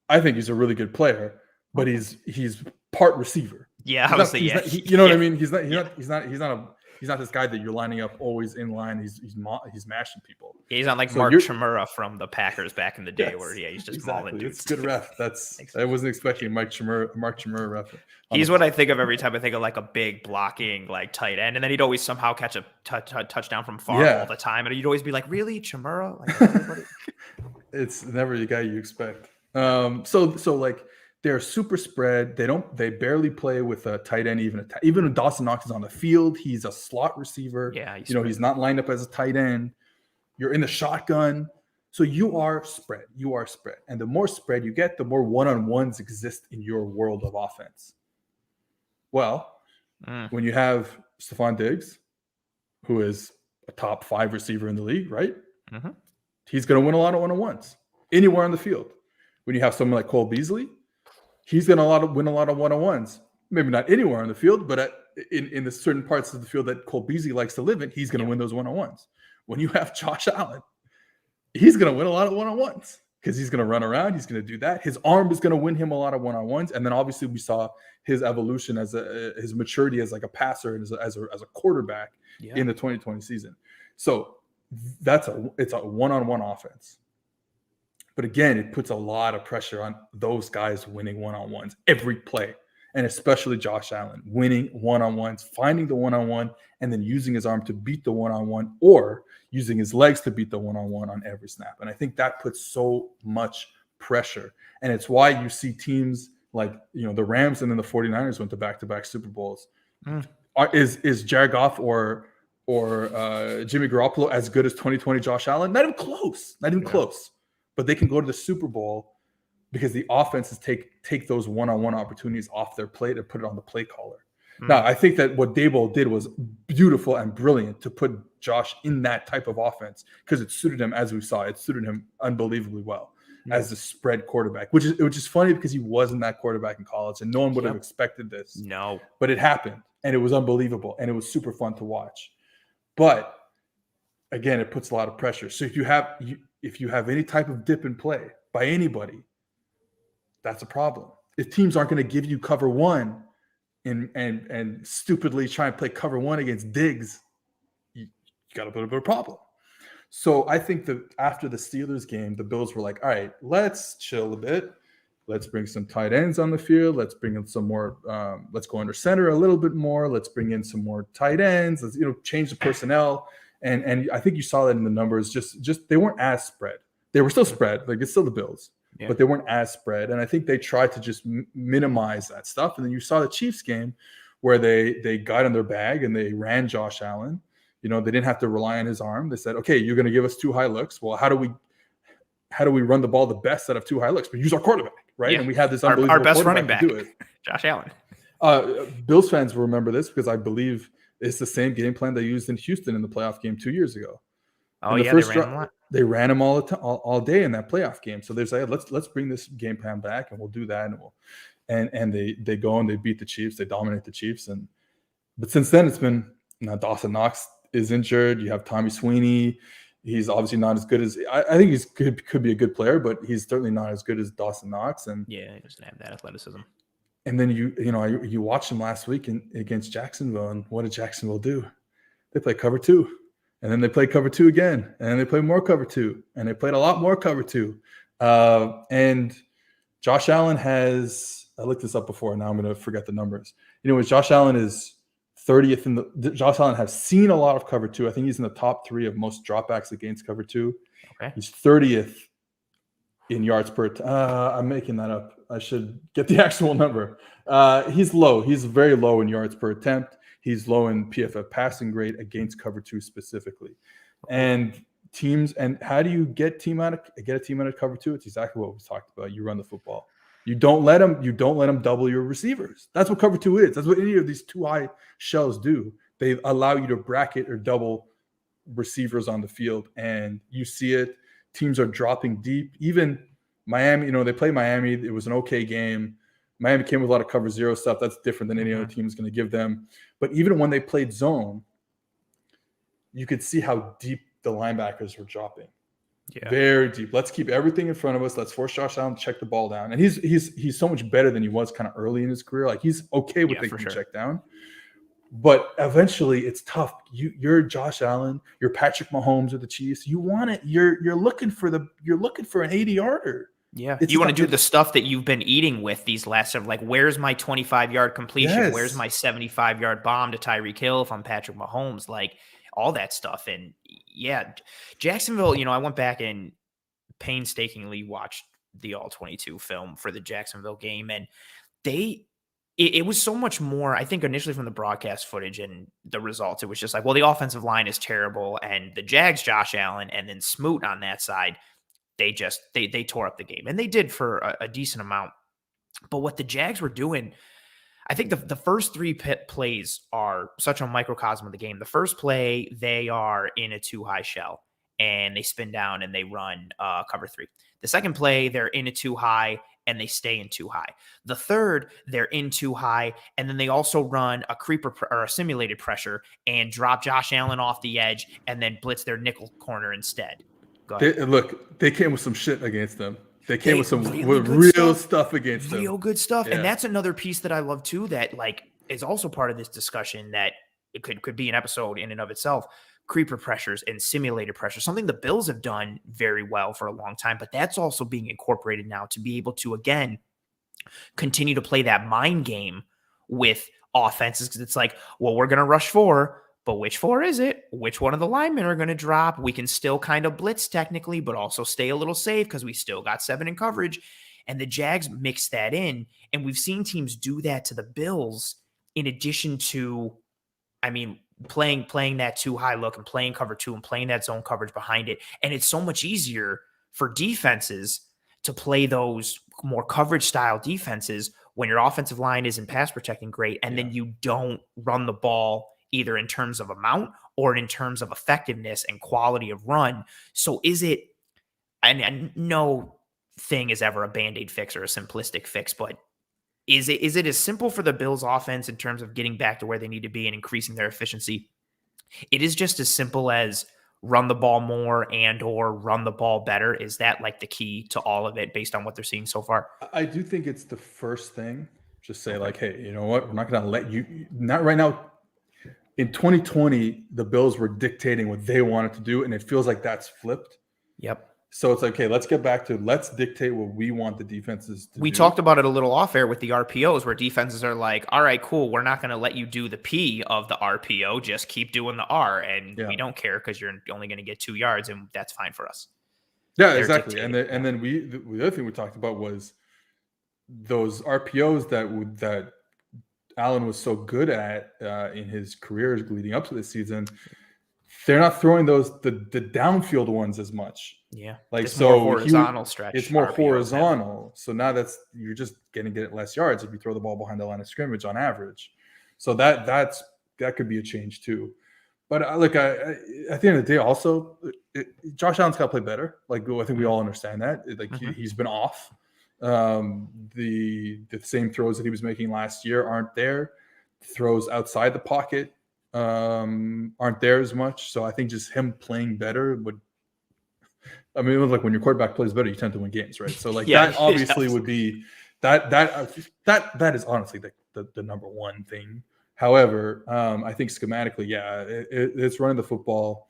I think he's a really good player, but he's part receiver. Yeah, obviously, you know what I mean? He's not this guy that you're lining up always in line. He's mashing people. Yeah, he's not like Mark Chmura from the Packers back in the day, where he's just mauling dudes. It's good ref. I wasn't expecting Mark Chmura ref. He's what I think of every time I think of like a big blocking like tight end, and then he'd always somehow catch a touchdown from far all the time, and you'd always be like, really, Chmura? Like, everybody? It's never the guy you expect. So like. They're super spread. They barely play with a tight end. Even when Dawson Knox is on the field, he's a slot receiver. Yeah, he's not lined up as a tight end. You're in the shotgun, so you are spread. And the more spread you get, the more one-on-ones exist in your world of offense. Well, when you have Stephon Diggs, who is a top 5 receiver in the league, right? Mm-hmm. He's going to win a lot of one-on-ones anywhere on the field. When you have someone like Cole Beasley, he's going to win a lot of one-on-ones. Maybe not anywhere on the field, but in the certain parts of the field that Cole Beasley likes to live in, he's going to win those one-on-ones. When you have Josh Allen, he's going to win a lot of one-on-ones because he's going to run around. He's going to do that. His arm is going to win him a lot of one-on-ones. And then obviously we saw his evolution his maturity as like a passer and as a quarterback in the 2020 season. So it's a one-on-one offense. But again, it puts a lot of pressure on those guys winning one-on-ones every play, and especially Josh Allen winning one-on-ones, finding the one-on-one, and then using his arm to beat the one-on-one or using his legs to beat the one-on-one on every snap. And I think that puts so much pressure. And it's why you see teams like, the Rams and then the 49ers went to back-to-back Super Bowls. Is Jared Goff or Jimmy Garoppolo as good as 2020 Josh Allen? Not even close. Close. But they can go to the Super Bowl because the offenses take those one-on-one opportunities off their plate and put it on the play caller. Now, I think that what Daboll did was beautiful and brilliant to put Josh in that type of offense because it suited him, as we saw. It suited him unbelievably well as the spread quarterback, which is funny because he wasn't that quarterback in college, and no one would have expected this. No. But it happened, and it was unbelievable, and it was super fun to watch. But, again, it puts a lot of pressure. So if you have any type of dip in play by anybody, that's a problem. If teams aren't going to give you cover 1 and stupidly try and play cover 1 against Diggs, you got a bit of a problem. So I think that after the Steelers game, the Bills were like, all right, let's chill a bit. Let's bring some tight ends on the field. Let's bring in some more. Let's go under center a little bit more. Let's bring in some more tight ends. Let's change the personnel. And I think you saw that in the numbers. Just they weren't as spread. They were still spread. Like, it's still the Bills, but they weren't as spread. And I think they tried to just minimize that stuff. And then you saw the Chiefs game where they got in their bag and they ran Josh Allen. They didn't have to rely on his arm. They said, okay, you're going to give us 2 high looks. Well, how do we run the ball the best out of 2 high looks? But use our quarterback, right? Yeah. And we had this unbelievable our best running back, do it. Josh Allen. Bills fans will remember this because I believe it's the same game plan they used in Houston in the playoff game 2 years ago. Oh, yeah, they ran a lot. They ran him all day in that playoff game. So they're like, let's bring this game plan back, and we'll do that, and they go and they beat the Chiefs. They dominate the Chiefs, but since then it's been Dawson Knox is injured. You have Tommy Sweeney. He's obviously not as good as I think he's could be a good player, but he's certainly not as good as Dawson Knox. And yeah, he doesn't have that athleticism. And then you watched him last week against Jacksonville, and what did Jacksonville do? They played cover 2, and then they played cover 2 again, and then they played more cover 2, and they played a lot more cover 2. And Josh Allen has, I looked this up before, now I'm going to forget the numbers. Josh Allen is 30th Josh Allen has seen a lot of cover 2. I think he's in the top 3 of most dropbacks against cover 2. Okay. He's 30th in yards per. I'm making that up. I should get the actual number. He's low. He's very low in yards per attempt. He's low in PFF passing grade against cover 2 specifically. And how do you get a team out of cover 2? It's exactly what we talked about. You run the football. You don't let them double your receivers. That's what cover 2 is. That's what any of these 2 high shells do. They allow you to bracket or double receivers on the field, and you see it. Teams are dropping deep. Even Miami, they play Miami. It was an okay game. Miami came with a lot of cover 0 stuff. That's different than any other team is going to give them. But even when they played zone, you could see how deep the linebackers were dropping. Yeah. Very deep. Let's keep everything in front of us. Let's force Josh Allen to check the ball down. And he's so much better than he was kind of early in his career. Like, he's okay with taking check down. But eventually it's tough. You're Josh Allen, you're Patrick Mahomes with the Chiefs. You want it. You're looking for an 80-yarder. Yeah. You want to do the stuff that you've been eating with these last of, like, where's my 25-yard completion? Yes. Where's my 75-yard bomb to Tyreek Hill if I'm Patrick Mahomes? Like, all that stuff. And yeah, Jacksonville, I went back and painstakingly watched the All-22 film for the Jacksonville game, and it was so much more, I think, initially from the broadcast footage and the results. It was just like, well, the offensive line is terrible, and the Jags, Josh Allen, and then Smoot on that side, they tore up the game. And they did for a decent amount. But what the Jags were doing, I think the first 3 plays are such a microcosm of the game. The first play, they are in a 2-high shell, and they spin down and they run cover 3. The second play, they're in a 2-high, and they stay in 2-high. The third, they're in 2-high, and then they also run a creeper or a simulated pressure and drop Josh Allen off the edge and then blitz their nickel corner instead. Go ahead. They came with some shit against them. They came with some real stuff against them. Real good stuff. Yeah. And that's another piece that I love too, that like is also part of this discussion, that it could be an episode in and of itself. Creeper pressures and simulated pressure, something the Bills have done very well for a long time, but that's also being incorporated now to be able to, again, continue to play that mind game with offenses. Because it's like, well, we're going to rush 4, but which 4 is it? Which one of the linemen are going to drop? We can still kind of blitz technically, but also stay a little safe because we still got 7 in coverage. And the Jags mix that in. And we've seen teams do that to the Bills in addition to, playing that 2-high look and playing cover 2 and playing that zone coverage behind it. And it's so much easier for defenses to play those more coverage style defenses when your offensive line isn't pass protecting great. And then you don't run the ball either in terms of amount or in terms of effectiveness and quality of run. So and no thing is ever a Band-Aid fix or a simplistic fix, but is it as simple for the Bills offense in terms of getting back to where they need to be and increasing their efficiency? It is just as simple as run the ball more or run the ball better. Is that like the key to all of it based on what they're seeing so far? I do think it's the first thing. Just say like, hey, you know what? We're not going to let you, not right now. In 2020, the Bills were dictating what they wanted to do, and it feels like that's flipped. Yep. So it's like, okay, let's get back to let's dictate what we want the defenses to do. We talked about it a little off air with the RPOs, where defenses are like, all right, cool, we're not going to let you do the P of the RPO. Just keep doing the R, and we don't care because you're only going to get 2 yards, and that's fine for us. Yeah, exactly. And then the other thing we talked about was those RPOs that Allen was so good at in his career leading up to this season. They're not throwing the downfield ones as much. Yeah, like it's more horizontal stretch. It's more horizontal. So now you're just going to get less yards if you throw the ball behind the line of scrimmage on average. So that could be a change too. But at the end of the day, also Josh Allen's got to play better. Like, I think we all understand that. Like, he's been off. The same throws that he was making last year aren't there. Throws outside the pocket aren't there as much. So I think just him playing better would. I mean, it was like when your quarterback plays better, you tend to win games, right? So like that obviously would be that is honestly the number one thing. However, I think schematically, it's running the football,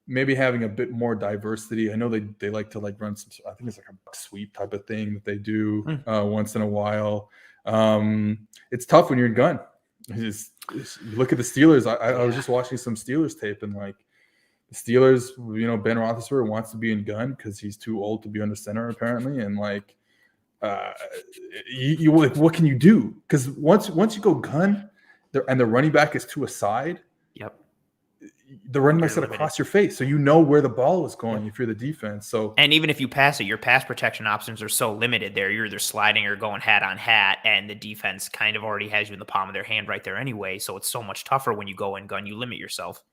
maybe having a bit more diversity. I know they like to like run some, I think it's like a sweep type of thing that they do once in a while. It's tough when you're in gun. Just look at the Steelers. I was just watching some Steelers tape, and like the Steelers, Ben Roethlisberger wants to be in gun because he's too old to be under center apparently, and like you what can you do? Because once you go gun, and the running back is to a side, the running back's going to cross your face, so you know where the ball is going if you're the defense. So, and even if you pass it, your pass protection options are so limited there. You're either sliding or going hat on hat, and the defense kind of already has you in the palm of their hand right there anyway. So it's so much tougher when you go in gun. You limit yourself.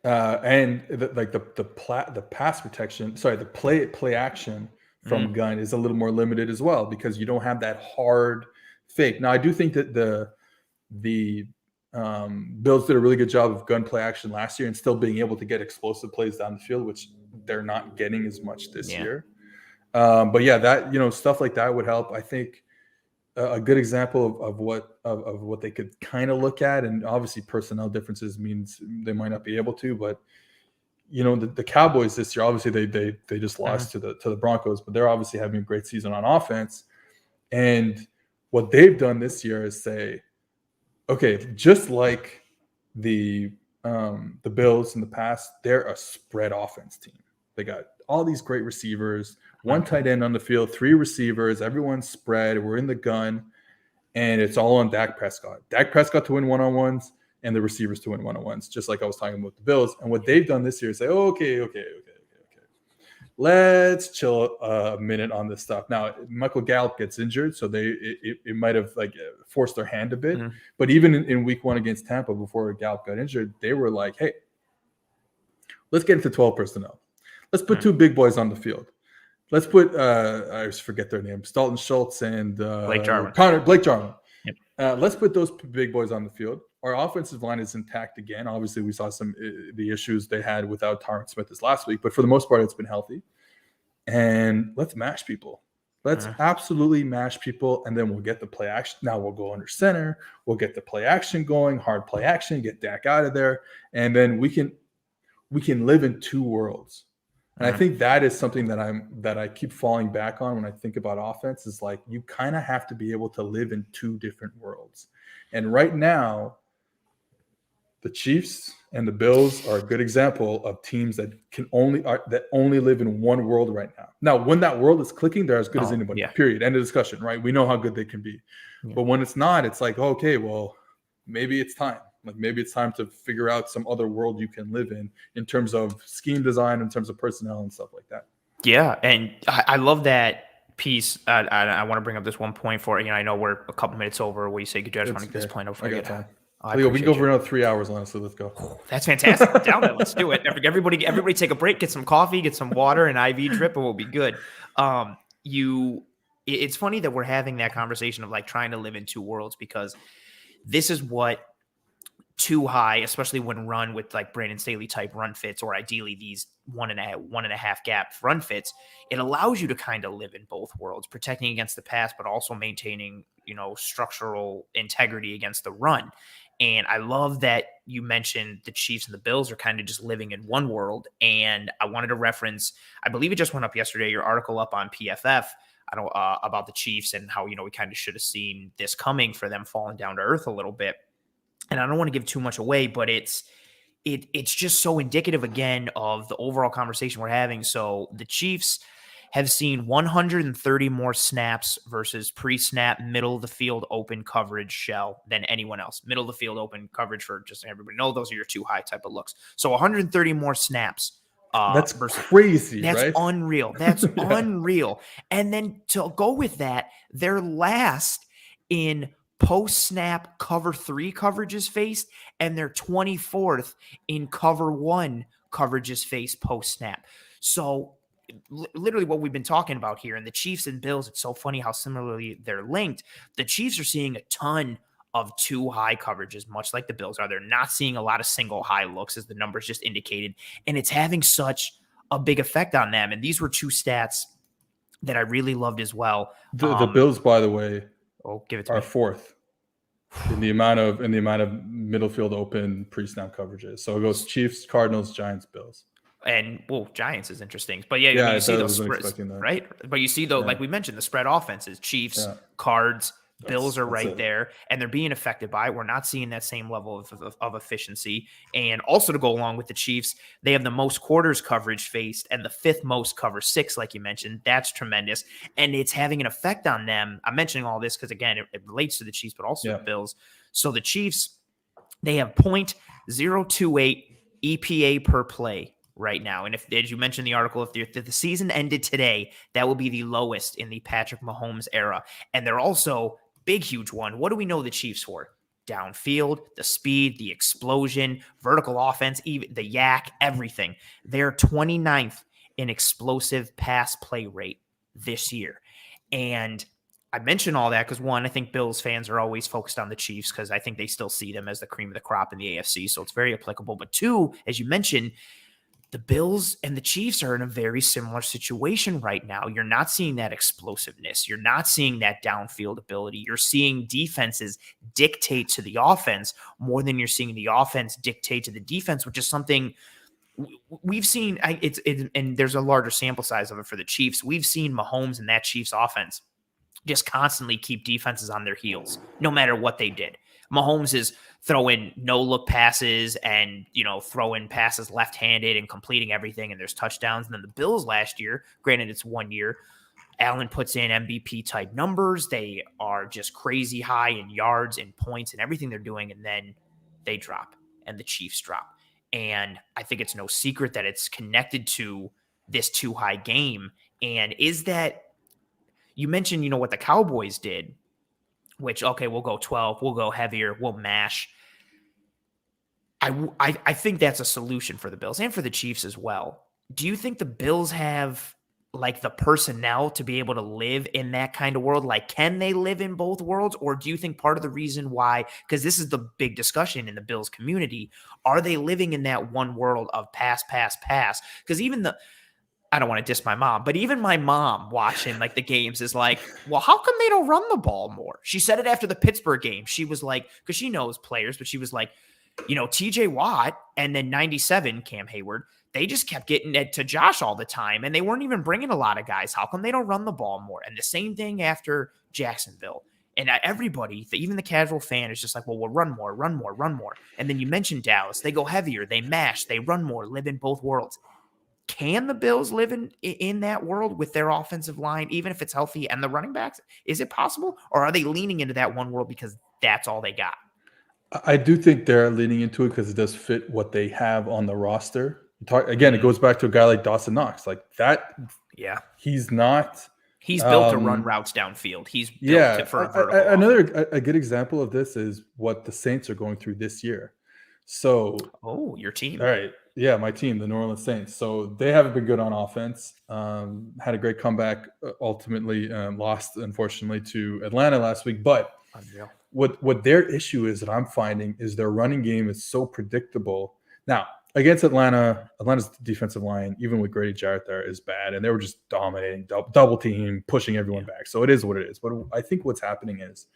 And the pass protection, the play action from gun is a little more limited as well, because you don't have that hard fake. Now, I do think that the Bills did a really good job of gun play action last year and still being able to get explosive plays down the field, which they're not getting as much this year. But yeah, that, stuff like that would help. I think a good example of what they could kind of look at, and obviously personnel differences means they might not be able to, but the Cowboys this year, obviously they just lost to the Broncos, but they're obviously having a great season on offense. And what they've done this year is say, okay, just like the Bills in the past, they're a spread offense team. They got all these great receivers, one tight end on the field, 3 receivers, everyone's spread. We're in the gun, and it's all on Dak Prescott. Dak Prescott to win one-on-ones and the receivers to win one-on-ones, just like I was talking about the Bills. And what they've done this year is say, okay. Let's chill a minute on this stuff. Now, Michael Gallup gets injured, so it might have forced their hand a bit. But even in week 1 against Tampa, before Gallup got injured, they were like, hey, let's get into 12 personnel. Let's put 2 big boys on the field. Let's put I just forget their names, Dalton Schultz and Blake Jarwin. Yep. Let's put those big boys on the field. Our offensive line is intact again. Obviously, we saw the issues they had without Tyron Smith this last week, but for the most part, it's been healthy. And let's mash people. Let's absolutely mash people, and then we'll get the play action. Now we'll go under center. We'll get the play action going, hard play action, get Dak out of there, and then we can live in 2 worlds. And I think that is something that I keep falling back on when I think about offense, is like you kind of have to be able to live in 2 different worlds. And right now, the Chiefs and the Bills are a good example of teams that only live in one world right now. Now, when that world is clicking, they're as good as anybody. Yeah. Period. End of discussion. Right? We know how good they can be. Yeah. But when it's not, it's like, okay, well, maybe it's time. Like maybe it's time to figure out some other world you can live in terms of scheme design, in terms of personnel and stuff like that. Yeah, and I love that piece. I want to bring up this one point for I know we're a couple minutes over. What do you say? Could you just want to get this point over? I got time. Leo, we can go for another 3 hours, honestly. Let's go. That's fantastic. We're down there. Let's do it. Everybody take a break, get some coffee, get some water, an IV drip, and we'll be good. It's funny that we're having that conversation of like trying to live in 2 worlds, because this is what too high, especially when run with like Brandon Staley type run fits, or ideally these 1.5 gap run fits, it allows you to kind of live in both worlds, protecting against the pass, but also maintaining, structural integrity against the run. And I love that you mentioned the Chiefs and the Bills are kind of just living in one world. And I wanted to reference, I believe it just went up yesterday, your article up on PFF, about the Chiefs and how, we kind of should have seen this coming for them falling down to earth a little bit. And I don't want to give too much away, but it's just so indicative again of the overall conversation we're having. So the Chiefs have seen 130 more snaps versus pre-snap middle of the field open coverage shell than anyone else. Middle of the field open coverage, for just so everybody know, those are your too high type of looks. So 130 more snaps. That's crazy. That's right? Unreal. That's unreal. And then to go with that, they're last in post-snap cover 3 coverages faced, and they're 24th in cover 1 coverages faced post snap. So literally what we've been talking about here, and the Chiefs and Bills, it's so funny how similarly they're linked. The Chiefs are seeing a ton of too high coverages, much like the Bills are. They're not seeing a lot of single high looks, as the numbers just indicated, and it's having such a big effect on them. And these were two stats that I really loved as well. The Bills, by the way, give it to are me. fourth in the amount of middle field open pre-snap coverages. So it goes Chiefs, Cardinals, Giants, Bills. And Giants is interesting, but you see those spreads, right? But you see though, like we mentioned, the spread offenses: Chiefs, Cards, Bills are right there, and they're being affected by it. We're not seeing that same level of efficiency. And also to go along with the Chiefs, they have the most quarters coverage faced and the fifth most cover 6, like you mentioned. That's tremendous, and it's having an effect on them. I'm mentioning all this because again, it relates to the Chiefs, but also the Bills. So the Chiefs, they have 0.028 EPA per play right now. And if, as you mentioned in the article, if the season ended today, that will be the lowest in the Patrick Mahomes era. And they're also big, huge one. What do we know the Chiefs for? Downfield, the speed, the explosion, vertical offense, even the yak, everything. They're 29th in explosive pass play rate this year. And I mention all that because, one, I think Bills fans are always focused on the Chiefs because I think they still see them as the cream of the crop in the AFC. So it's very applicable. But two, as you mentioned, the Bills and the Chiefs are in a very similar situation right now. You're not seeing that explosiveness. You're not seeing that downfield ability. You're seeing defenses dictate to the offense more than you're seeing the offense dictate to the defense, which is something we've seen. And there's a larger sample size of it for the Chiefs. We've seen Mahomes and that Chiefs offense just constantly keep defenses on their heels, no matter what they did. Mahomes is throwing no-look passes and, throwing passes left-handed and completing everything, and there's touchdowns. And then the Bills last year, granted it's 1 year, Allen puts in MVP-type numbers. They are just crazy high in yards and points and everything they're doing, and then they drop, and the Chiefs drop. And I think it's no secret that it's connected to this too-high game. And is that – you mentioned, what the Cowboys did, which, okay, we'll go 12, we'll go heavier, we'll mash. I think that's a solution for the Bills and for the Chiefs as well. Do you think the Bills have the personnel to be able to live in that kind of world? Can they live in both worlds? Or do you think part of the reason why, because this is the big discussion in the Bills community, are they living in that one world of pass, pass, pass? Because even I don't want to diss my mom, but even my mom watching the games is like, well, how come they don't run the ball more? She said it after the Pittsburgh game. She was like, because she knows players, but she was like, TJ Watt and then 97 Cam Hayward, they just kept getting it to Josh all the time, and they weren't even bringing a lot of guys. How come they don't run the ball more? And the same thing after Jacksonville. And everybody, even the casual fan, is just like, well, we'll run more, run more, run more. And then you mentioned Dallas. They go heavier, they mash, they run more, live in both worlds. Can the Bills live in that world with their offensive line, even if it's healthy, and the running backs? Is it possible? Or are they leaning into that one world because that's all they got? I do think they're leaning into it because it does fit what they have on the roster. It goes back to a guy like Dawson Knox. Like that, he's not... He's built to run routes downfield. He's built for a vertical. A good example of this is what the Saints are going through this year. So... Oh, your team. All right. Yeah, my team, the New Orleans Saints. So they haven't been good on offense. Had a great comeback, ultimately lost, unfortunately, to Atlanta last week. But what their issue is that I'm finding is their running game is so predictable. Now, against Atlanta's defensive line, even with Grady Jarrett there, is bad. And they were just dominating, double team, pushing everyone back. So it is what it is. But I think what's happening is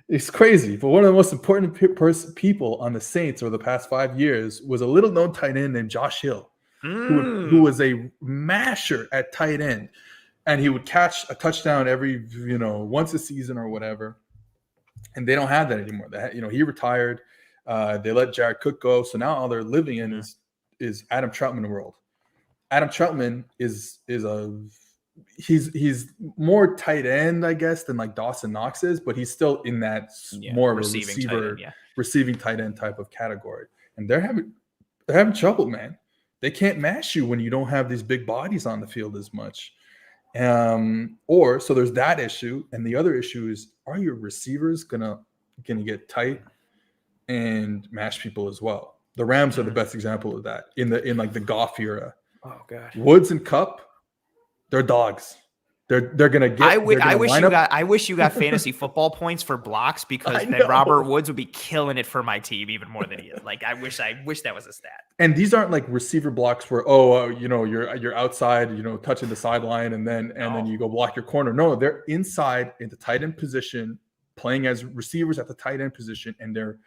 it's crazy, but one of the most important people on the Saints over the past 5 years was a little-known tight end named Josh Hill, who was a masher at tight end, and he would catch a touchdown every, once a season or whatever. And they don't have that anymore. He retired. They let Jared Cook go, so now all they're living in is Adam Troutman world. Adam Troutman is he's more tight end, I guess, than Dawson Knox is, but he's still in that more of a receiving tight end type of category. And they're having trouble, man. They can't mash you when you don't have these big bodies on the field as much. So there's that issue, and the other issue is, are your receivers gonna get tight and mash people as well? The Rams are the best example of that in like the Goff era. Oh God. Woods and Cup, they're dogs. They're gonna get. I wish you got fantasy football points for blocks, because then Robert Woods would be killing it for my team even more than he is. Like I wish that was a stat. And these aren't like receiver blocks where you're outside, touching the sideline and then you go block your corner. No, they're inside in the tight end position, playing as receivers at the tight end position, and they're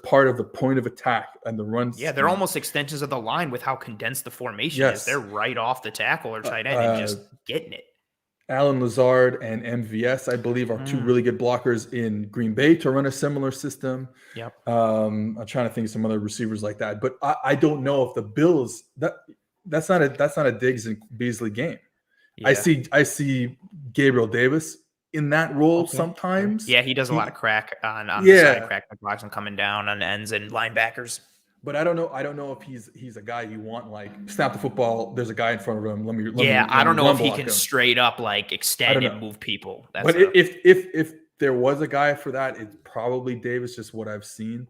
part of the point of attack and the runs. Yeah, they're almost extensions of the line with how condensed the formation is. They're right off the tackle or tight end and just getting it. Alan Lazard and MVS, I believe, are two really good blockers in Green Bay to run a similar system. Yep. I'm trying to think of some other receivers like that, but I don't know if the Bills that's not a Diggs and Beasley game. Yeah. I see Gabriel Davis in that role sometimes. Yeah, he does a lot of crack on the side, crack blocks and coming down on ends and linebackers. But I don't know if he's a guy you want, like, snap the football, there's a guy in front of him. I don't know if he can straight up like extend and move people. If there was a guy for that, it's probably Davis, just what I've seen.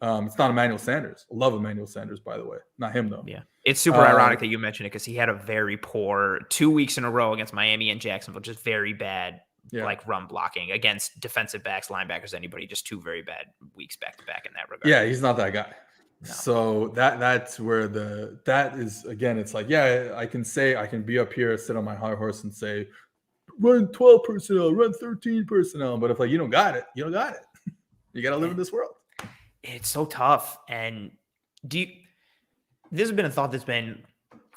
It's not Emmanuel Sanders. I love Emmanuel Sanders, by the way. Not him though. Yeah. It's super ironic that you mentioned it, because he had a very poor 2 weeks in a row against Miami and Jacksonville, just very bad. Yeah. Like run blocking against defensive backs, linebackers, anybody, just 2 very bad weeks back to back in that regard. Yeah, he's not that guy. No. So that's where that is, again, it's like, yeah, I can be up here, sit on my high horse and say, run 12 personnel, run 13 personnel. But if you don't got it, you don't got it. You got to live in this world. It's so tough. And this has been a thought that's been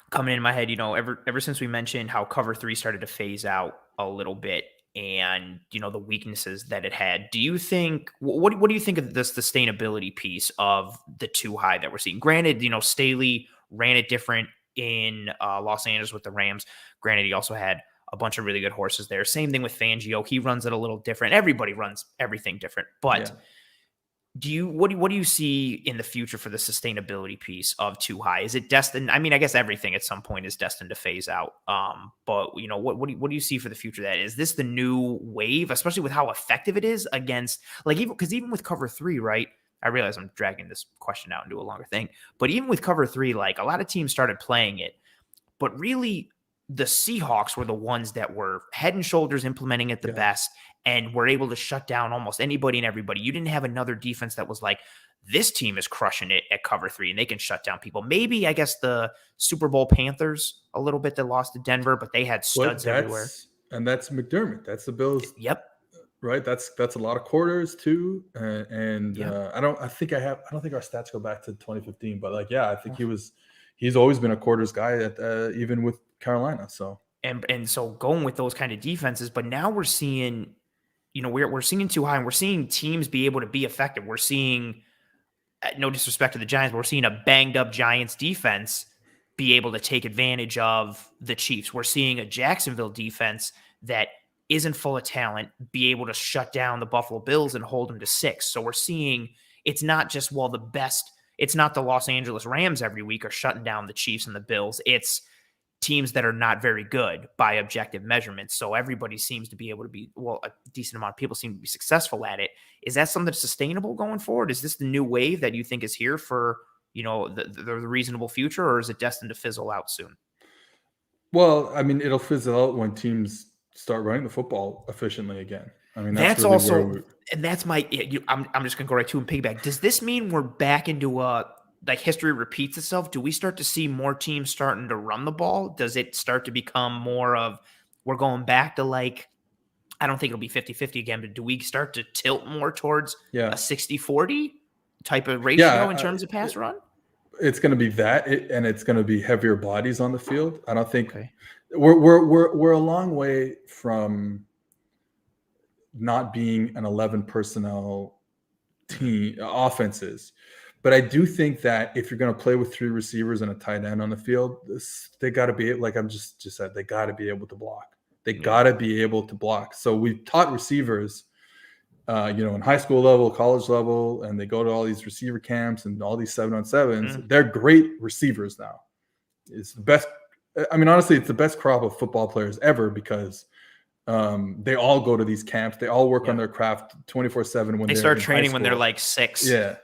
coming in my head, ever since we mentioned how cover 3 started to phase out a little bit, and the weaknesses that it had. Do you think what do you think of the sustainability piece of the 2 high that we're seeing? Granted, Staley ran it different in Los Angeles with the Rams. Granted, he also had a bunch of really good horses there. Same thing with Fangio. He runs it a little different. Everybody runs everything different. But what do you see in the future for the sustainability piece of 2 high? Is it destined? I mean, I guess everything at some point is destined to phase out. But what do you see for the future? That is this the new wave, especially with how effective it is against, like, even with cover 3, right? I realize I'm dragging this question out into a longer thing, but even with cover 3, like, a lot of teams started playing it, but really the Seahawks were the ones that were head and shoulders implementing it the best, and were able to shut down almost anybody and everybody. You didn't have another defense that was like, this team is crushing it at cover 3 and they can shut down people. Maybe, I guess, the Super Bowl Panthers a little bit, that lost to Denver, but they had studs everywhere. And that's McDermott. That's the Bills. Yep. Right. That's a lot of quarters too. I don't think our stats go back to 2015, but I think he's always been a quarters guy even with Carolina. So, and so going with those kind of defenses, but now we're seeing, we're seeing 2 high, and we're seeing teams be able to be effective. We're seeing, no disrespect to the Giants, but we're seeing a banged up Giants defense be able to take advantage of the Chiefs. We're seeing a Jacksonville defense that isn't full of talent be able to shut down the Buffalo Bills and hold them to 6. So we're seeing, it's not just, it's not the Los Angeles Rams every week are shutting down the Chiefs and the Bills. It's teams that are not very good by objective measurements. So everybody seems to be able to be, a decent amount of people seem to be successful at it. Is that something that's sustainable going forward? Is this the new wave that you think is here for, the reasonable future, or is it destined to fizzle out soon? Well, I mean, it'll fizzle out when teams start running the football efficiently again. I mean, that's really also, and that's I'm just going to go right to and piggyback. Does this mean we're back into history repeats itself? Do we start to see more teams starting to run the ball? Does it start to become more of, we're going back to, like, I don't think it'll be 50-50 again, but do we start to tilt more towards a 60-40 type of ratio in terms of pass run? It's going to be that, and it's going to be heavier bodies on the field. I don't think we're a long way from not being an 11 personnel team offenses. But I do think that if you're going to play with 3 receivers and a tight end on the field, they got to be, like I'm just said, they got to be able to block. They got to be able to block. So we've taught receivers, in high school level, college level, and they go to all these receiver camps and all these 7-on-7s. They're great receivers now. It's the best. I mean, honestly, it's the best crop of football players ever, because they all go to these camps. They all work on their craft 24/7 when they start training when they're like 6. Yeah.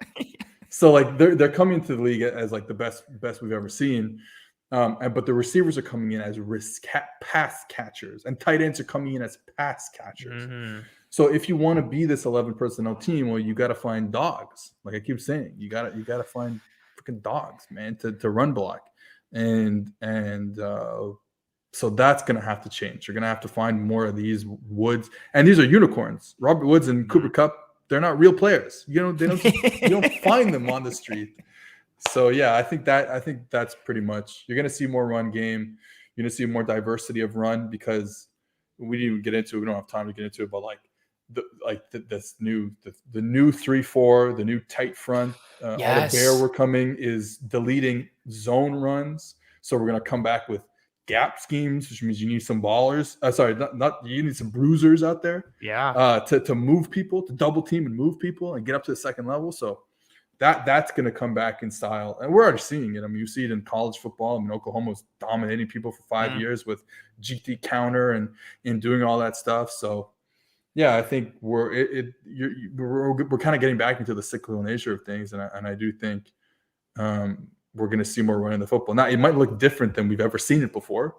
So like they're coming into the league as like the best we've ever seen. But the receivers are coming in as pass catchers, and tight ends are coming in as pass catchers. Mm-hmm. So if you want to be this 11 personnel team, well, you got to find dogs. Like I keep saying, you got to find freaking dogs, man, to run block, and so that's going to have to change. You're going to have to find more of these Woods, and these are unicorns. Robert Woods and Cooper Kupp, they're not real players. You don't find them on the street. So yeah, I think that's pretty much. You're going to see more run game. You're going to see more diversity of run, because we didn't even get into it. We don't have time to get into it, but like this new 3-4, the new tight front. All the bear we're coming is deleting zone runs. So we're going to come back with gap schemes, which means you need some ballers. You need some bruisers out there. Yeah. To move people, to double team and move people and get up to the second level. So that's going to come back in style, and we're already seeing it. I mean, you see it in college football. I mean, Oklahoma's dominating people for 5 years with GT counter and doing all that stuff. So, yeah, I think we're kind of getting back into the cyclical nature of things, and I do think we're going to see more running the football. Now, it might look different than we've ever seen it before.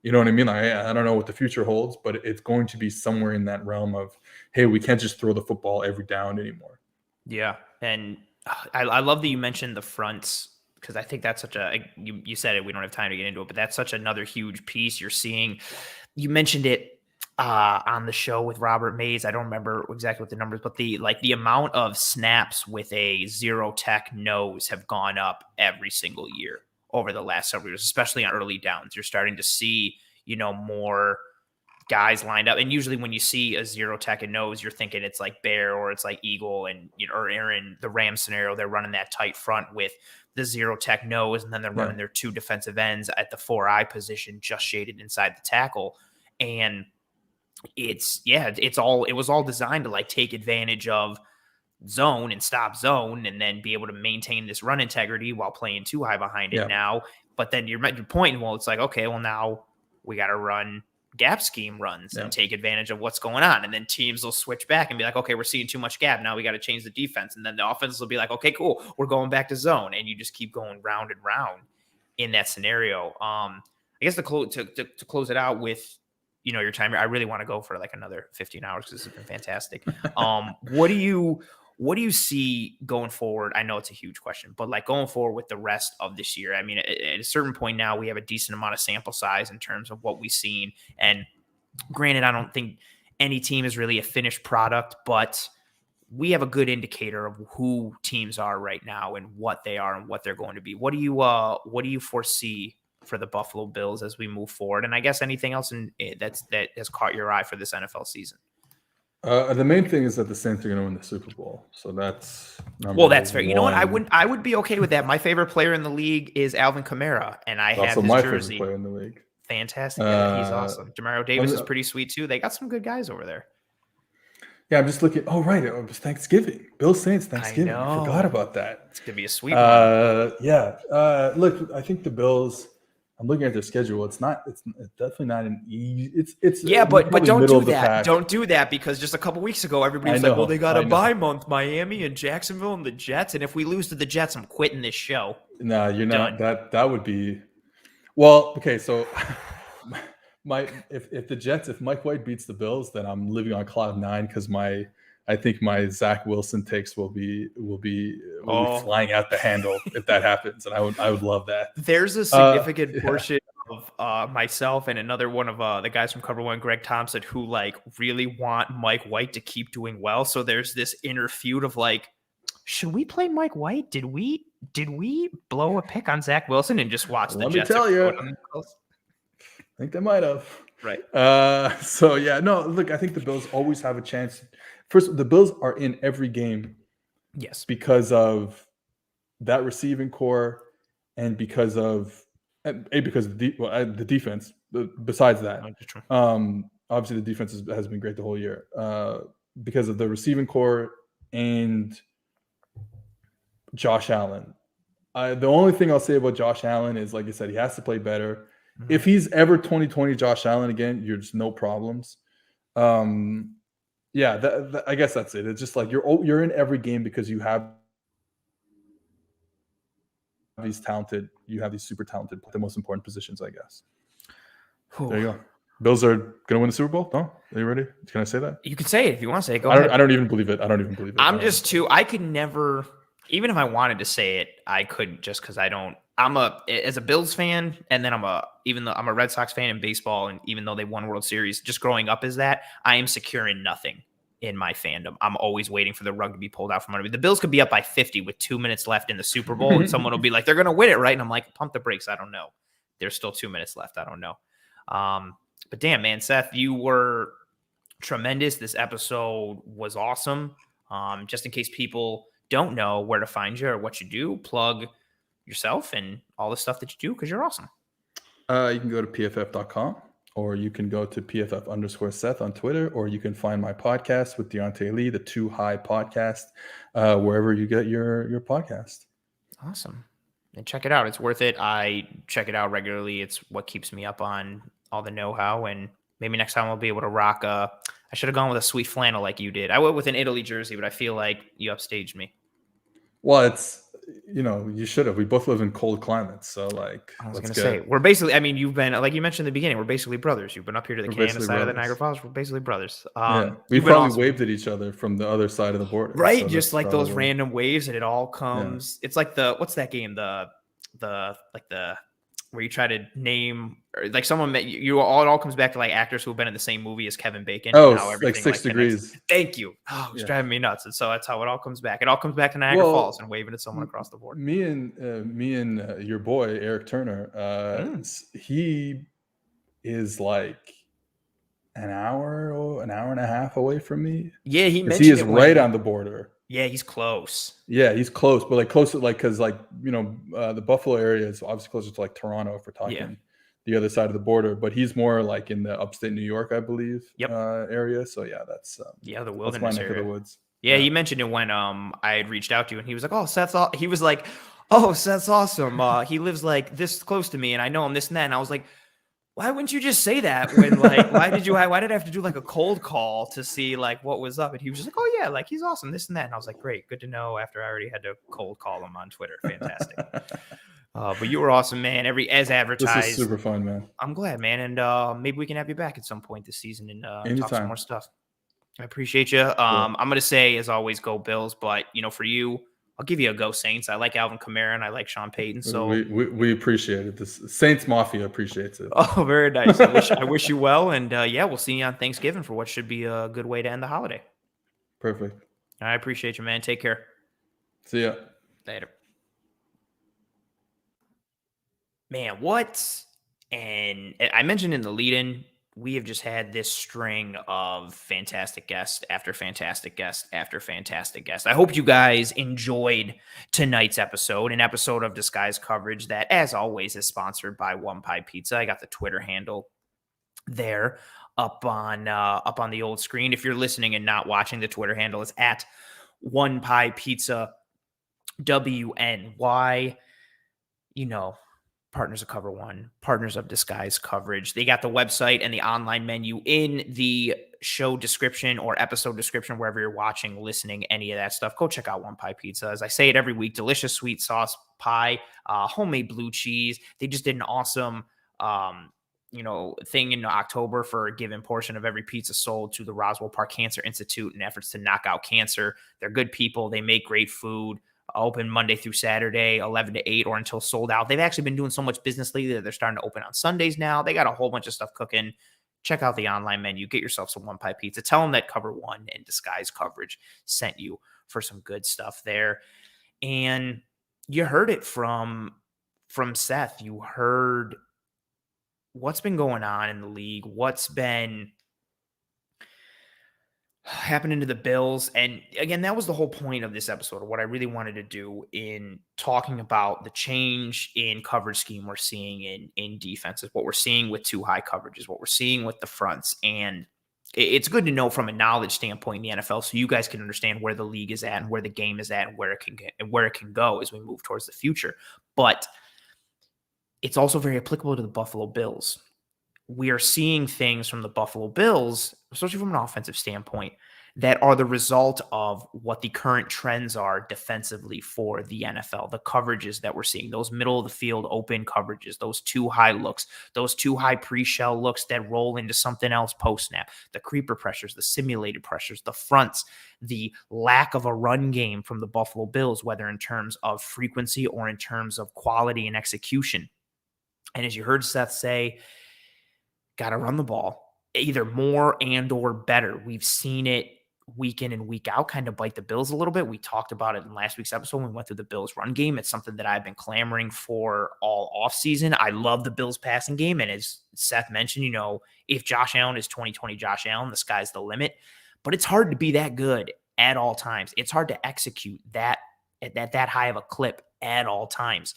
You know what I mean? Like, I don't know what the future holds, but it's going to be somewhere in that realm of, hey, we can't just throw the football every down anymore. Yeah, and I love that you mentioned the fronts, because I think that's such you said it, we don't have time to get into it, but that's such another huge piece you're seeing. You mentioned it on the show with Robert Mays. I don't remember exactly what the numbers, but the amount of snaps with a zero tech nose have gone up every single year over the last several years, especially on early downs. You're starting to see, more guys lined up. And usually when you see a zero tech and nose, you're thinking it's like Bear or it's like Eagle, and or Aaron, the Rams scenario, they're running that tight front with the zero tech nose, and then they're running their two defensive ends at the 4-eye position, just shaded inside the tackle. And it was all designed to like take advantage of zone and stop zone, and then be able to maintain this run integrity while playing too high behind it now. But then you're pointing, well, it's like, okay, well, now we got to run gap scheme runs and take advantage of what's going on. And then teams will switch back and be like, okay, we're seeing too much gap. Now we got to change the defense. And then the offense will be like, okay, cool, we're going back to zone. And you just keep going round and round in that scenario. I guess to close it out with, your time, I really want to go for like another 15 hours because this has been fantastic. What do you see going forward? I know it's a huge question, but like going forward with the rest of this year, I mean, at a certain point now, we have a decent amount of sample size in terms of what we've seen. And granted, I don't think any team is really a finished product, but we have a good indicator of who teams are right now and what they are and what they're going to be. What do you foresee for the Buffalo Bills as we move forward? And I guess anything else that has caught your eye for this NFL season? The main thing is that the Saints are going to win the Super Bowl, so that's that's fair. You know what? I would be okay with that. My favorite player in the league is Alvin Kamara, and I have his my jersey. Favorite player in the league. Fantastic, he's awesome. Jamario Davis is pretty sweet too. They got some good guys over there. Yeah, I'm just looking. Oh, right, it was Thanksgiving. Bills Saints Thanksgiving. I forgot about that. It's gonna be a sweet one. Yeah. Look, I think the Bills. I'm looking at their schedule. It's definitely not an easy. It's but don't do that. Don't do that, because just a couple weeks ago, everybody was like, "Well, they got a bye month, Miami and Jacksonville and the Jets." And if we lose to the Jets, I'm quitting this show. No, you're not. That would be. Well, okay. So, if Mike White beats the Bills, then I'm living on cloud 9, because I think my Zach Wilson takes will be flying out the handle if that happens, and I would love that. There's a significant portion of myself and another one of the guys from Cover One, Greg Thompson, who like really want Mike White to keep doing well. So there's this inner feud of like, should we play Mike White? Did we blow a pick on Zach Wilson and just watch the Jets? Let me tell you, I think they might have. Right. So yeah, no. Look, I think the Bills always have a chance. First, the Bills are in every game, yes, because of that receiving core, and because of the defense. Besides that, obviously the defense has been great the whole year, because of the receiving core and Josh Allen. The only thing I'll say about Josh Allen is, like I said, he has to play better. Mm-hmm. If he's ever 2020 Josh Allen again, you're just no problems. Yeah, I guess that's it. It's just like you're in every game because you have these super talented, the most important positions, I guess. Ooh. There you go. Bills are going to win the Super Bowl? No? Are you ready? Can I say that? You can say it if you want to say it. Go ahead. I don't even believe it. I could never, even if I wanted to say it, I couldn't, just because I don't. As a Bills fan, and then even though I'm a Red Sox fan in baseball, and even though they won World Series, just growing up as that, I am secure in nothing in my fandom. I'm always waiting for the rug to be pulled out from under me. The Bills could be up by 50 with 2 minutes left in the Super Bowl, and someone will be like, they're going to win it, right? And I'm like, pump the brakes. I don't know. There's still 2 minutes left. I don't know. But damn, man, Seth, you were tremendous. This episode was awesome. Just in case people don't know where to find you or what you do, plug yourself and all the stuff that you do, because you're awesome. You can go to pff.com, or you can go to pff_Seth on Twitter, or you can find my podcast with Deontay Lee, the Too High Podcast, wherever you get your podcast. Awesome. And check it out. It's worth it. I check it out regularly. It's what keeps me up on all the know-how, and maybe next time I'll be able to rock I should have gone with a sweet flannel like you did. I went with an Italy jersey, but I feel like you upstaged me. Well, it's, you should have. We both live in cold climates, so like. I was going to say, we're basically, I mean, you've been, like you mentioned in the beginning, we're basically brothers. You've been up here to the Canada side of the Niagara Falls. We're basically brothers. Yeah. We probably waved at each other from the other side of the border. Right, so just like those random waves, and it all comes. Yeah. It's like what's that game? Where you try to name, or like someone met you, it all comes back to like actors who have been in the same movie as Kevin Bacon. Oh, like 6 Degrees. Thank you. Oh, it was driving me nuts. And so that's how it all comes back. It all comes back to Niagara Falls and waving at someone across the board. Me and your boy, Eric Turner, he is like an hour and a half away from me. Yeah, he mentioned he is right on the border. Yeah, he's close. Yeah, he's close, but like close to because the Buffalo area is obviously closer to like Toronto if we're talking the other side of the border, but he's more like in the upstate New York, I believe, area. So yeah, that's the wilderness area. Of the woods. Yeah, he mentioned it when I had reached out to you, and he was like, "Oh, Seth's he was like, oh, Seth's awesome. He lives like this close to me, and I know him this and that." And I was like, why wouldn't you just say that when like, why did I have to do like a cold call to see like what was up? And he was just like, oh yeah, like he's awesome, this and that. And I was like, great, good to know after I already had to cold call him on Twitter. Fantastic. But you were awesome, man. As advertised. This is super fun, man. I'm glad, man. And maybe we can have you back at some point this season and talk some more stuff. I appreciate you. I'm going to say, as always, go Bills, but for you, I'll give you a go Saints. I like Alvin Kamara and I like Sean Payton. So we appreciate it. This Saints Mafia appreciates it. Oh, very nice. I wish you well. And we'll see you on Thanksgiving for what should be a good way to end the holiday. Perfect. I appreciate you, man. Take care. See ya. Later. Man, what? And I mentioned in the lead-in, we have just had this string of fantastic guests after fantastic guest after fantastic guest. I hope you guys enjoyed tonight's episode, an episode of Disguise Coverage that, as always, is sponsored by One Pie Pizza. I got the Twitter handle there up on the old screen. If you're listening and not watching, the Twitter handle is at One Pie Pizza WNY. Partners of Cover One, partners of Disguise Coverage. They got the website and the online menu in the show description or episode description, wherever you're watching, listening, any of that stuff. Go check out One Pie Pizza. As I say it every week, delicious sweet sauce pie, homemade blue cheese. They just did an awesome, thing in October for a given portion of every pizza sold to the Roswell Park Cancer Institute in efforts to knock out cancer. They're good people. They make great food. Open Monday through Saturday, 11 to 8, or until sold out. They've actually been doing so much business lately that they're starting to open on Sundays now. They got a whole bunch of stuff cooking. Check out the online menu. Get yourself some One Pie Pizza. Tell them that Cover One and Disguise Coverage sent you for some good stuff there. And you heard it from Seth. You heard what's been going on in the league, what's been happening to the Bills. And again, that was the whole point of this episode, or what I really wanted to do in talking about the change in coverage scheme we're seeing in defenses, what we're seeing with too high coverages, what we're seeing with the fronts. And it's good to know from a knowledge standpoint in the NFL, so you guys can understand where the league is at and where the game is at and where it can go as we move towards the future. But it's also very applicable to the Buffalo Bills. We are seeing things from the Buffalo Bills, especially from an offensive standpoint, that are the result of what the current trends are defensively for the NFL. The coverages that we're seeing, those middle of the field open coverages, those too high looks, those too high pre-shell looks that roll into something else post-snap, the creeper pressures, the simulated pressures, the fronts, the lack of a run game from the Buffalo Bills, whether in terms of frequency or in terms of quality and execution. And as you heard Seth say, got to run the ball either more and or better. We've seen it week in and week out kind of bite the Bills a little bit. We talked about it in last week's episode when we went through the Bills run game. It's something that I've been clamoring for all offseason. I love the Bills passing game. And as Seth mentioned, if Josh Allen is 2020 Josh Allen, the sky's the limit. But it's hard to be that good at all times. It's hard to execute that at that high of a clip at all times,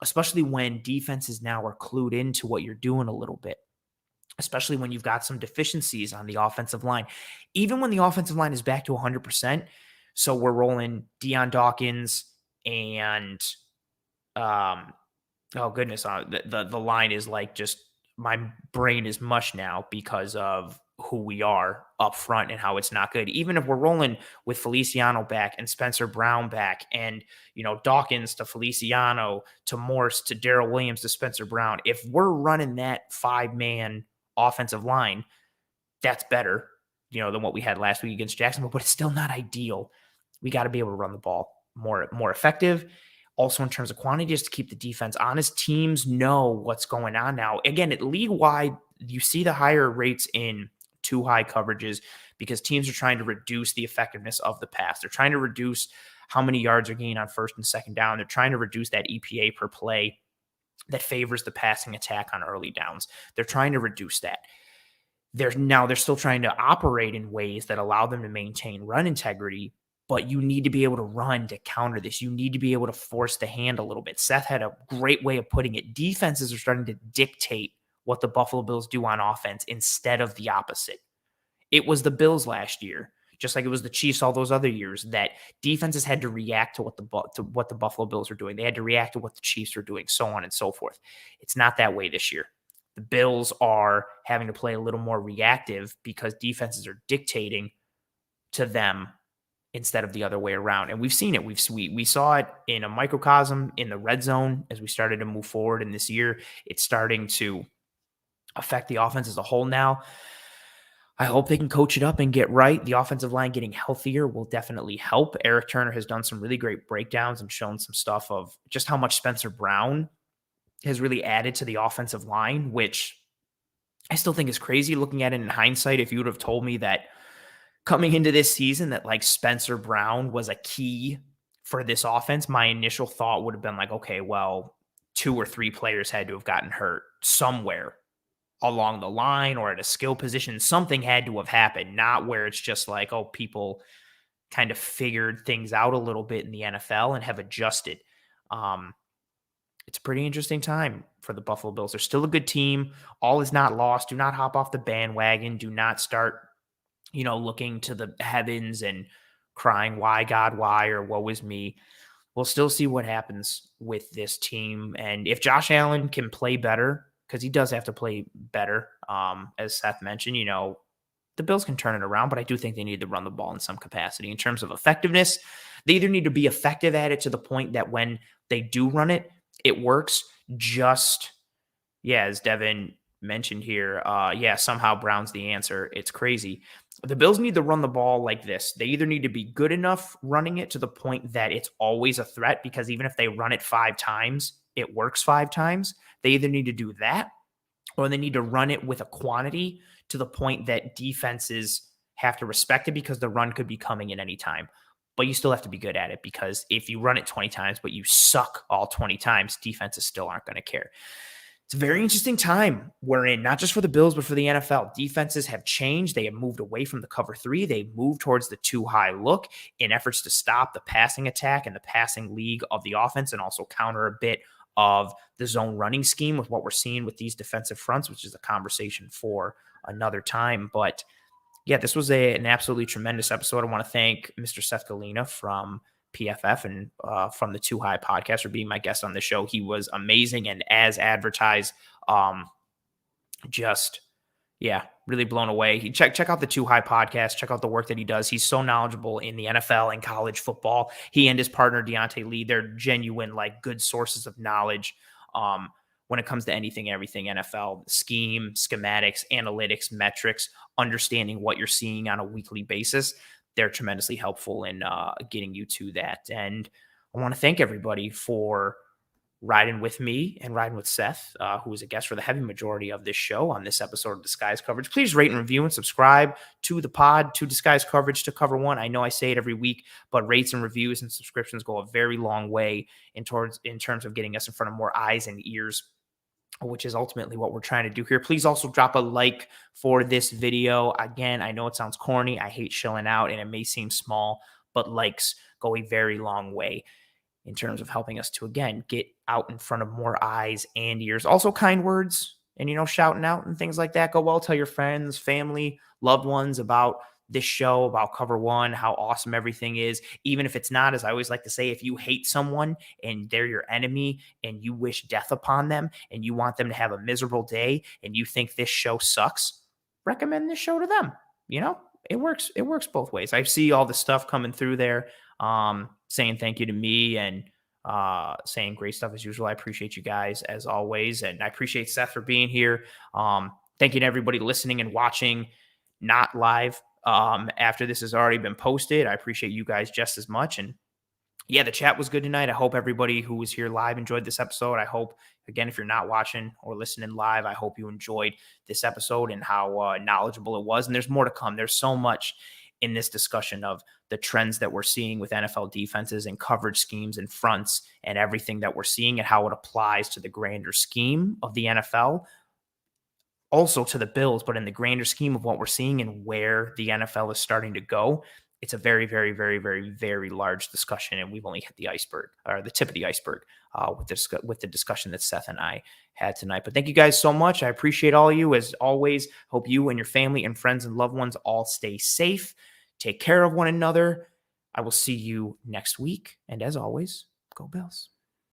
especially when defenses now are clued into what you're doing a little bit, especially when you've got some deficiencies on the offensive line. Even when the offensive line is back to 100%, so we're rolling Deion Dawkins and, the line is like just, my brain is mush now because of who we are up front and how it's not good. Even if we're rolling with Feliciano back and Spencer Brown back and, Dawkins to Feliciano to Morse to Darrell Williams to Spencer Brown, if we're running that 5-man offensive line, that's better, than what we had last week against Jacksonville, but it's still not ideal. We got to be able to run the ball more effective. Also, in terms of quantity, just to keep the defense honest. Teams know what's going on now. Again, at league-wide, you see the higher rates in too high coverages because teams are trying to reduce the effectiveness of the pass. They're trying to reduce how many yards are gained on first and second down. They're trying to reduce that EPA per play that favors the passing attack on early downs. They're trying to reduce that. They're still trying to operate in ways that allow them to maintain run integrity, but you need to be able to run to counter this. You need to be able to force the hand a little bit. Seth had a great way of putting it. Defenses are starting to dictate what the Buffalo Bills do on offense instead of the opposite. It was the Bills last year, just like it was the Chiefs all those other years, that defenses had to react to what the Buffalo Bills were doing. They had to react to what the Chiefs were doing, so on and so forth. It's not that way this year. The Bills are having to play a little more reactive because defenses are dictating to them instead of the other way around. And we've seen it. We saw it in a microcosm in the red zone as we started to move forward in this year. It's starting to affect the offense as a whole now. I hope they can coach it up and get right. The offensive line getting healthier will definitely help. Eric Turner has done some really great breakdowns and shown some stuff of just how much Spencer Brown has really added to the offensive line, which I still think is crazy looking at it in hindsight. If you would have told me that coming into this season that like Spencer Brown was a key for this offense, my initial thought would have been like, okay, well, 2 or 3 players had to have gotten hurt somewhere along the line or at a skill position. Something had to have happened, not where it's just like, oh, people kind of figured things out a little bit in the NFL and have adjusted. It's a pretty interesting time for the Buffalo Bills. They're still a good team. All is not lost. Do not hop off the bandwagon. Do not start, looking to the heavens and crying, why, God, why, or woe is me. We'll still see what happens with this team. And if Josh Allen can play better, because he does have to play better, as Seth mentioned, the Bills can turn it around, but I do think they need to run the ball in some capacity. In terms of effectiveness, they either need to be effective at it to the point that when they do run it, it works. As Devin mentioned here, somehow Brown's the answer. It's crazy. The Bills need to run the ball like this. They either need to be good enough running it to the point that it's always a threat, because even if they run it 5 times, it works 5 times. They either need to do that, or they need to run it with a quantity to the point that defenses have to respect it, because the run could be coming at any time. But you still have to be good at it, because if you run it 20 times, but you suck all 20 times, defenses still aren't going to care. It's a very interesting time we're in, not just for the Bills, but for the NFL. Defenses have changed. They have moved away from the cover 3. They've moved towards the too high look in efforts to stop the passing attack and the passing league of the offense, and also counter a bit of the zone running scheme with what we're seeing with these defensive fronts, which is a conversation for another time. But yeah, this was an absolutely tremendous episode. I want to thank Mr. Seth Galina from PFF and from the Too High podcast for being my guest on the show. He was amazing, and as advertised, really blown away. Check out the Too High podcast. Check out the work that he does. He's so knowledgeable in the NFL and college football. He and his partner Deontay Lee, they're genuine, like, good sources of knowledge when it comes to anything, everything NFL, scheme, schematics, analytics, metrics, understanding what you're seeing on a weekly basis. They're tremendously helpful in getting you to that. And I want to thank everybody for riding with me and riding with Seth, who was a guest for the heavy majority of this show on this episode of Disguise Coverage. Please rate and review and subscribe to the pod, to Disguise Coverage, to Cover One. I know I say it every week, but rates and reviews and subscriptions go a very long way in terms of getting us in front of more eyes and ears, which is ultimately what we're trying to do here. Please also drop a like for this video. Again, I know it sounds corny. I hate shilling out, and it may seem small, but likes go a very long way in terms of helping us to, again, get out in front of more eyes and ears. Also, kind words and, shouting out and things like that go well. Tell your friends, family, loved ones about this show, about Cover One, how awesome everything is. Even if it's not, as I always like to say, if you hate someone and they're your enemy and you wish death upon them and you want them to have a miserable day and you think this show sucks, recommend this show to them. It works. It works both ways. I see all the stuff coming through there, saying thank you to me and saying great stuff as usual. I appreciate you guys as always. And I appreciate Seth for being here. Thank you to everybody listening and watching, not live, after this has already been posted. I appreciate you guys just as much. And yeah, the chat was good tonight. I hope everybody who was here live enjoyed this episode. I hope, again, if you're not watching or listening live, I hope you enjoyed this episode and how knowledgeable it was. And there's more to come. There's so much in this discussion of the trends that we're seeing with NFL defenses and coverage schemes and fronts and everything that we're seeing and how it applies to the grander scheme of the NFL, also to the Bills, but in the grander scheme of what we're seeing and where the NFL is starting to go. It's a very, very, very, very, very large discussion, and we've only hit the iceberg, or the tip of the iceberg, with the discussion that Seth and I had tonight. But thank you guys so much. I appreciate all of you. As always, hope you and your family and friends and loved ones all stay safe. Take care of one another. I will see you next week. And as always, go Bills.